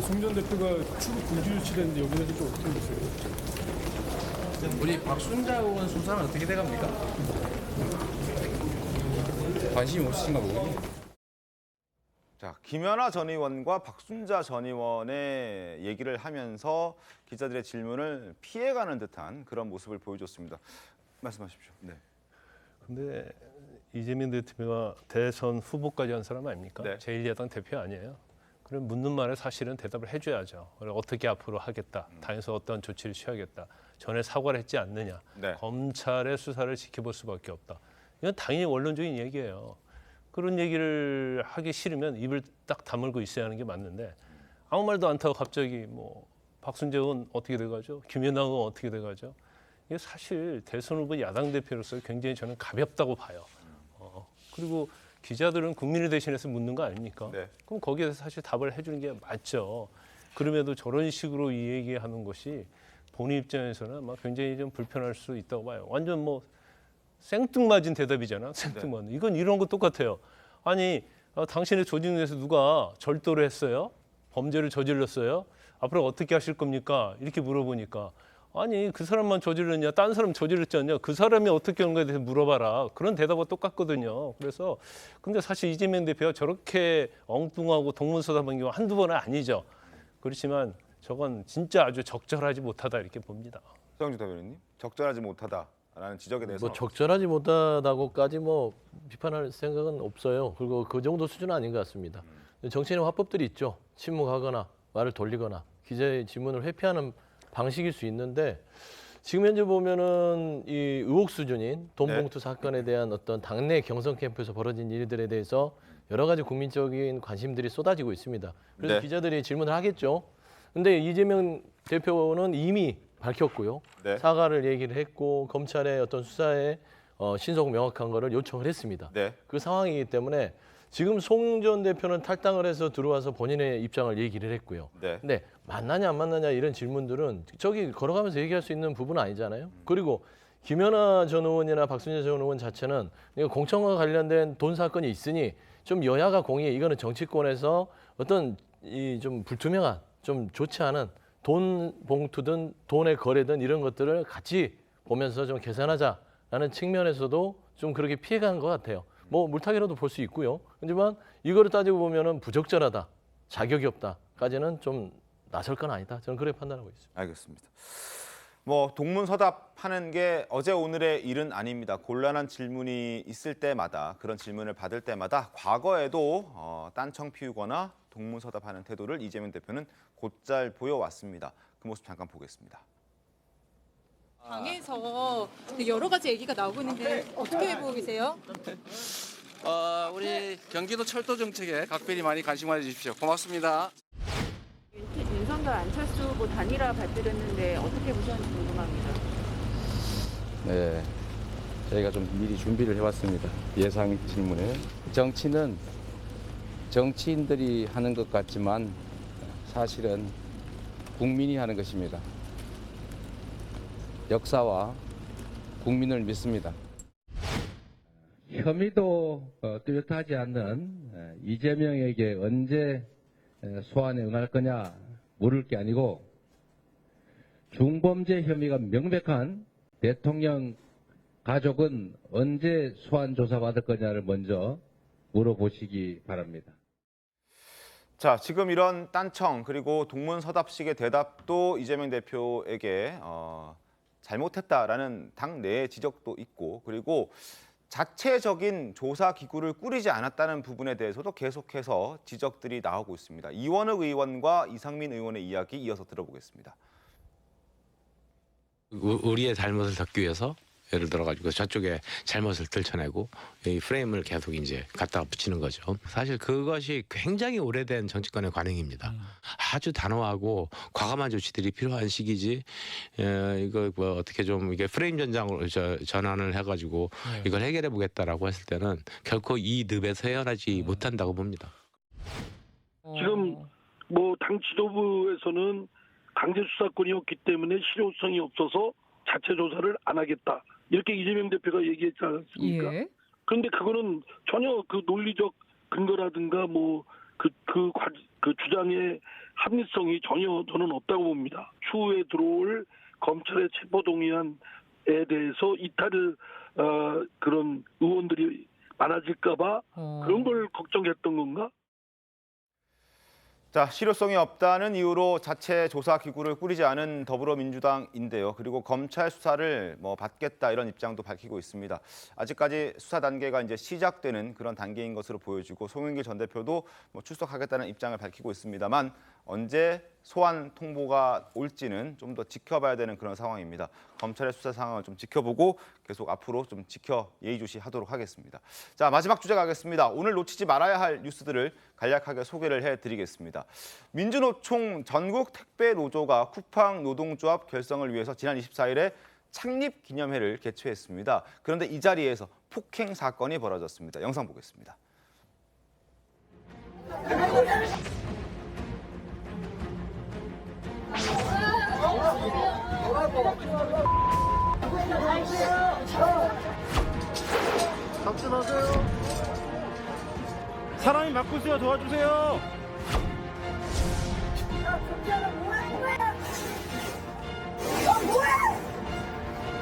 송 전 대표가 출국 금지 조치됐는데 여기에 대해서 좀 어떻게 보세요? 우리 박순자 의원 수사는 어떻게 돼갑니까? 관심이 없으신가 보군요. 자, 김연아 전 의원과 박순자 전 의원의 얘기를 하면서 기자들의 질문을 피해가는 듯한 그런 모습을 보여줬습니다. 말씀하십시오. 네. 근데 이재명 대표가 대선 후보까지 한 사람 아닙니까? 네. 제1야당 대표 아니에요. 그럼 묻는 말에 사실은 대답을 해줘야죠. 어떻게 앞으로 하겠다. 당에서 어떤 조치를 취하겠다. 전에 사과를 했지 않느냐. 네. 검찰의 수사를 지켜볼 수밖에 없다. 이건 당연히 원론적인 얘기예요. 그런 얘기를 하기 싫으면 입을 딱 다물고 있어야 하는 게 맞는데 아무 말도 안 타고 갑자기 뭐 박순재 의원 어떻게 돼가죠? 김연아 의원 어떻게 돼가죠? 이게 사실 대선 후보 야당 대표로서 굉장히 저는 가볍다고 봐요. 그리고 기자들은 국민을 대신해서 묻는 거 아닙니까? 네. 그럼 거기에서 사실 답을 해주는 게 맞죠. 그럼에도 저런 식으로 이 얘기하는 것이 본인 입장에서는 아마 굉장히 좀 불편할 수 있다고 봐요. 완전 뭐 생뚱맞은 대답이잖아. 생뚱맞은. 네. 이건 이런 거 똑같아요. 아니 당신의 조직 내에서 누가 절도를 했어요? 범죄를 저질렀어요? 앞으로 어떻게 하실 겁니까? 이렇게 물어보니까 아니 그 사람만 저질렀냐? 다른 사람 저질렀지 않냐? 그 사람이 어떻게 하는 거에 대해서 물어봐라. 그런 대답과 똑같거든요. 그래서 근데 사실 이재명 대표가 저렇게 엉뚱하고 동문서답한 경우 한두 번은 아니죠. 그렇지만 저건 진짜 아주 적절하지 못하다 이렇게 봅니다. 서영주 대변인님, 적절하지 못하다라는 지적에 대해서 뭐 적절하지 못하다고까지 뭐 비판할 생각은 없어요. 그리고 그 정도 수준은 아닌 것 같습니다. 정치인의 화법들이 있죠. 침묵하거나 말을 돌리거나 기자의 질문을 회피하는 방식일 수 있는데 지금 현재 보면은 이 의혹 수준인 돈봉투 사건에 대한 어떤 당내 경선 캠프에서 벌어진 일들에 대해서 여러 가지 국민적인 관심들이 쏟아지고 있습니다. 그래서 네. 기자들이 질문을 하겠죠. 근데 이재명 대표는 이미 밝혔고요. 네. 사과를 얘기를 했고 검찰의 어떤 수사에 신속 명확한 거를 요청을 했습니다. 네. 그 상황이기 때문에 지금 송 전 대표는 탈당을 해서 들어와서 본인의 입장을 얘기를 했고요. 네. 근데 만나냐 안 만나냐 이런 질문들은 저기 걸어가면서 얘기할 수 있는 부분은 아니잖아요. 그리고 김연아 전 의원이나 박순재 전 의원 자체는 공천과 관련된 돈 사건이 있으니 좀 여야가 공의해 이거는 정치권에서 어떤 이 좀 불투명한 좀 좋지 않은 돈 봉투든 돈의 거래든 이런 것들을 같이 보면서 좀 개선하자라는 측면에서도 좀 그렇게 피해간 것 같아요. 뭐 물타기로도 볼 수 있고요. 하지만 이거를 따지고 보면은 부적절하다, 자격이 없다까지는 좀 나설 건 아니다. 저는 그렇게 판단하고 있습니다. 알겠습니다. 뭐 동문서답하는 게 어제 오늘의 일은 아닙니다. 곤란한 질문이 있을 때마다 그런 질문을 받을 때마다 과거에도 딴청 피우거나 동문서답하는 태도를 이재명 대표는 곧잘 보여왔습니다. 그 모습 잠깐 보겠습니다. 당에서 여러 가지 얘기가 나오고 있는데 어떻게 보고 계세요? 우리 경기도 철도 정책에 각별히 많이 관심을 주십시오. 고맙습니다. 윤석열 안철수 후보 단일화 발표됐는데 어떻게 보셨는지 궁금합니다. 네, 저희가 좀 미리 준비를 해왔습니다. 예상 질문에. 정치는 정치인들이 하는 것 같지만 사실은 국민이 하는 것입니다. 역사와 국민을 믿습니다. 혐의도 뚜렷하지 않는 이재명에게 언제 소환에 응할 거냐 물을 게 아니고 중범죄 혐의가 명백한 대통령 가족은 언제 소환 조사받을 거냐를 먼저 물어보시기 바랍니다. 자, 지금 이런 딴청 그리고 동문서답식의 대답도 이재명 대표에게 잘못했다라는 당내의 지적도 있고 그리고 자체적인 조사 기구를 꾸리지 않았다는 부분에 대해서도 계속해서 지적들이 나오고 있습니다. 이원흑 의원과 이상민 의원의 이야기 이어서 들어보겠습니다. 우리의 잘못을 덮기 위해서 예를 들어가지고 저쪽에 잘못을 들춰내고 이 프레임을 계속 이제 갖다가 붙이는 거죠. 사실 그것이 굉장히 오래된 정치권의 관행입니다. 아주 단호하고 과감한 조치들이 필요한 시기지. 이거 뭐 어떻게 좀 이게 프레임 전장으로 전환을 해가지고 이걸 해결해 보겠다라고 했을 때는 결코 이 늪에서 헤어나지 못한다고 봅니다. 지금 뭐 당 지도부에서는 강제 수사권이었기 때문에 실효성이 없어서 자체 조사를 안 하겠다. 이렇게 이재명 대표가 얘기했지 않았습니까? 예. 그런데 그거는 전혀 그 논리적 근거라든가 뭐 그 주장의 합리성이 전혀 저는 없다고 봅니다. 추후에 들어올 검찰의 체포동의안에 대해서 이탈을 그런 의원들이 많아질까봐 그런 걸 걱정했던 건가? 자, 실효성이 없다는 이유로 자체 조사 기구를 꾸리지 않은 더불어민주당인데요. 그리고 검찰 수사를 받겠다 이런 입장도 밝히고 있습니다. 아직까지 수사 단계가 이제 시작되는 그런 단계인 것으로 보여지고 송영길 전 대표도 출석하겠다는 입장을 밝히고 있습니다만 언제 소환 통보가 올지는 좀 더 지켜봐야 되는 그런 상황입니다. 검찰의 수사 상황을 좀 지켜보고 계속 앞으로 좀 예의주시하도록 하겠습니다. 자, 마지막 주제 가겠습니다. 오늘 놓치지 말아야 할 뉴스들을 간략하게 소개를 해드리겠습니다. 민주노총 전국 택배 노조가 쿠팡 노동조합 결성을 위해서 지난 24일에 창립 기념회를 개최했습니다. 그런데 이 자리에서 폭행 사건이 벌어졌습니다. 영상 보겠습니다. 박진하세요. 사람이 막고 있어요. 도와주세요. 뭐야?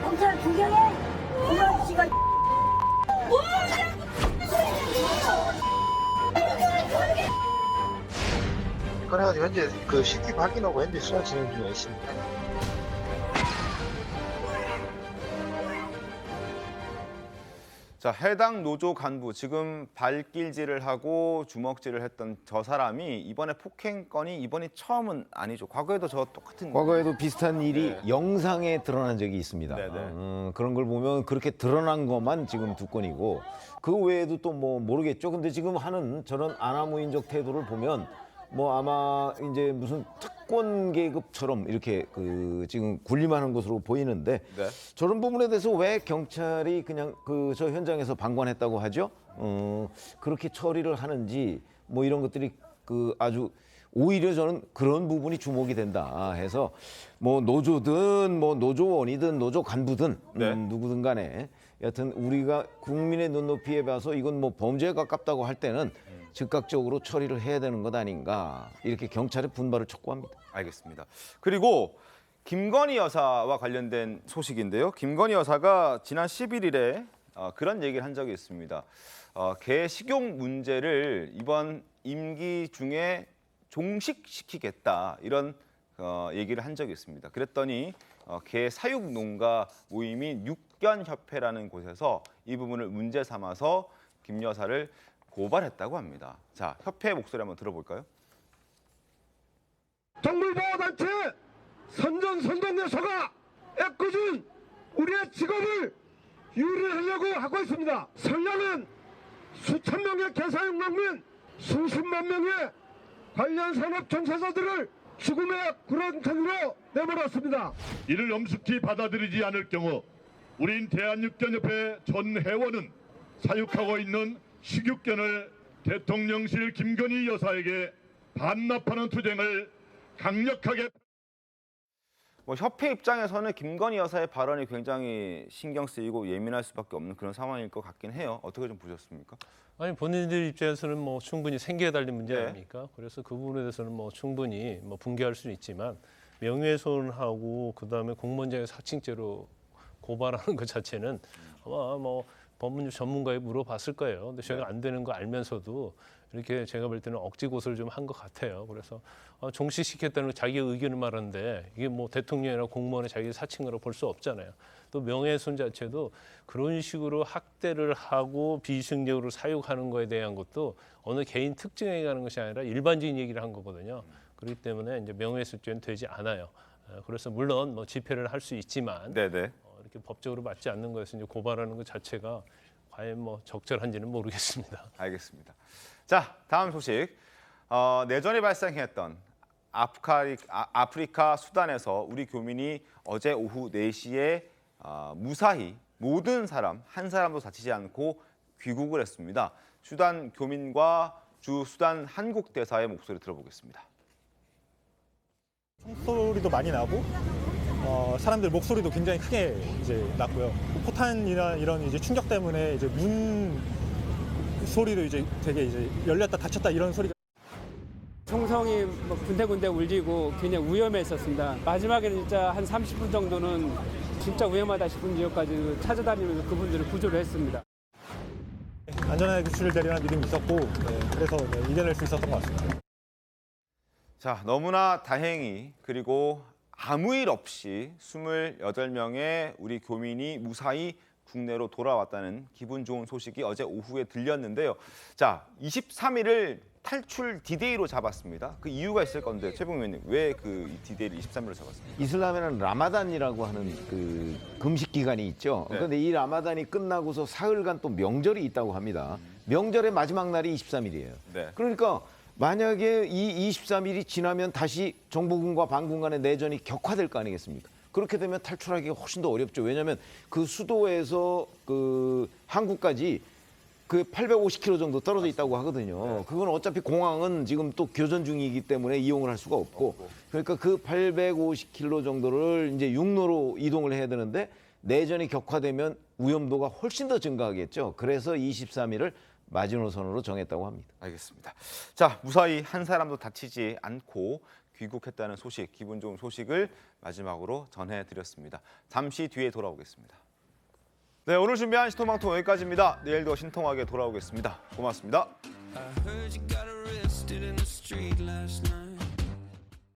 경찰 구경해? 이 아저씨가 그래가지고 현재 그 CT 확인하고 현재 수사 진행 중에 있습니다. 자, 해당 노조 간부 지금 발길질을 하고 주먹질을 했던 저 사람이 이번에 폭행건이 이번이 처음은 아니죠. 과거에도 똑같은 과거에도 비슷한 일이 영상에 드러난 적이 있습니다. 그런 걸 보면 그렇게 드러난 것만 지금 두 건이고 그 외에도 또 모르겠죠. 근데 지금 하는 저런 아나무인적 태도를 보면 아마 이제 무슨 특권 계급처럼 이렇게 지금 군림하는 것으로 보이는데 저런 부분에 대해서 왜 경찰이 그냥 저 현장에서 방관했다고 하죠? 그렇게 처리를 하는지 이런 것들이 아주 오히려 저는 그런 부분이 주목이 된다 해서 노조든 노조원이든 노조 간부든 누구든 간에 여하튼 우리가 국민의 눈높이에 봐서 이건 범죄에 가깝다고 할 때는 즉각적으로 처리를 해야 되는 것 아닌가 이렇게 경찰의 분발을 촉구합니다. 알겠습니다. 그리고 김건희 여사와 관련된 소식인데요. 김건희 여사가 지난 11일에 그런 얘기를 한 적이 있습니다. 개 식용 문제를 이번 임기 중에 종식시키겠다 이런 얘기를 한 적이 있습니다. 그랬더니 개 사육 농가 모임인 육견협회라는 곳에서 이 부분을 문제 삼아서 김 여사를 고발했다고 합니다. 자, 협회의 목소리 한번 들어볼까요? 동물보호단체 선전선동여서가 애꿎은 우리의 직업을 유린하려고 하고 있습니다. 설령은 수천 명의 개사육 농민, 수십만 명의 관련 산업 종사자들을 죽음의 구렁텅이로 내몰았습니다. 이를 엄숙히 받아들이지 않을 경우 우린 대한육견협회 전 회원은 사육하고 있는 식육견을 대통령실 김건희 여사에게 반납하는 투쟁을 강력하게 협회 입장에서는 김건희 여사의 발언이 굉장히 신경 쓰이고 예민할 수밖에 없는 그런 상황일 것 같긴 해요. 어떻게 좀 보셨습니까? 아니 본인들 입장에서는 충분히 생계에 달린 문제 아닙니까? 그래서 그 부분에 대해서는 충분히 분개할 수는 있지만 명예훼손하고 그다음에 공무원장애 사칭죄로 고발하는 것 자체는 아마 법무부 전문가에 물어봤을 거예요. 근데 저희가 안 되는 거 알면서도 이렇게 제가 볼 때는 억지 고소를 좀 한 것 같아요. 그래서 종식시켰다는 자기 의견을 말하는데 이게 대통령이나 공무원의 자기 사칭으로 볼 수 없잖아요. 또 명예훼손 자체도 그런 식으로 학대를 하고 비위생적으로 사육하는 거에 대한 것도 어느 개인 특정에 관한 것이 아니라 일반적인 얘기를 한 거거든요. 그렇기 때문에 이제 명예훼손죄는 되지 않아요. 그래서 물론 집회를 할 수 있지만 이렇게 법적으로 맞지 않는 거에서 이제 고발하는 것 자체가 과연 적절한지는 모르겠습니다. 알겠습니다. 자, 다음 소식. 내전이 발생했던 아프리카 수단에서 우리 교민이 어제 오후 4시에 무사히 모든 사람 한 사람도 다치지 않고 귀국을 했습니다. 수단 교민과 주 수단 한국 대사의 목소리 들어보겠습니다. 총소리도 많이 나고 사람들 목소리도 굉장히 크게 이제 났고요. 포탄이나 이런 이제 충격 때문에 이제 문 소리도 이제 되게 이제 열렸다 닫혔다 이런 소리가. 총성이 뭐 군데군데 울리고 굉장히 위험했었습니다. 마지막에는 진짜 한 30분 정도는 진짜 위험하다 싶은 지역까지 찾아다니면서 그분들을 구조를 했습니다. 안전하게 구출을 되리라는 믿음이 있었고 그래서 이겨낼 수 있었던 것 같습니다. 자, 너무나 다행히 그리고 아무 일 없이 28명의 우리 교민이 무사히 국내로 돌아왔다는 기분 좋은 소식이 어제 오후에 들렸는데요. 자, 23일을 탈출 디데이로 잡았습니다. 그 이유가 있을 건데 최봉 의원님 왜 그 디데이를 23일로 잡았습니까? 이슬람에는 라마단이라고 하는 그 금식 기간이 있죠. 네. 그런데 이 라마단이 끝나고서 사흘간 또 명절이 있다고 합니다. 명절의 마지막 날이 23일이에요. 네. 그러니까 만약에 이 23일이 지나면 다시 정보군과 반군 간의 내전이 격화될 거 아니겠습니까? 그렇게 되면 탈출하기가 훨씬 더 어렵죠. 왜냐하면 그 수도에서 그 한국까지 그 850km 정도 떨어져 있다고 하거든요. 그건 어차피 공항은 지금 또 교전 중이기 때문에 이용을 할 수가 없고, 그러니까 그 850km 정도를 이제 육로로 이동을 해야 되는데 내전이 격화되면 위험도가 훨씬 더 증가하겠죠. 그래서 23일을 마지노선으로 정했다고 합니다. 알겠습니다. 자, 무사히 한 사람도 다치지 않고 귀국했다는 소식, 기분 좋은 소식을 마지막으로 전해드렸습니다. 잠시 뒤에 돌아오겠습니다. 네, 오늘 준비한 신통방통 여기까지입니다. 내일도 신통하게 돌아오겠습니다. 고맙습니다.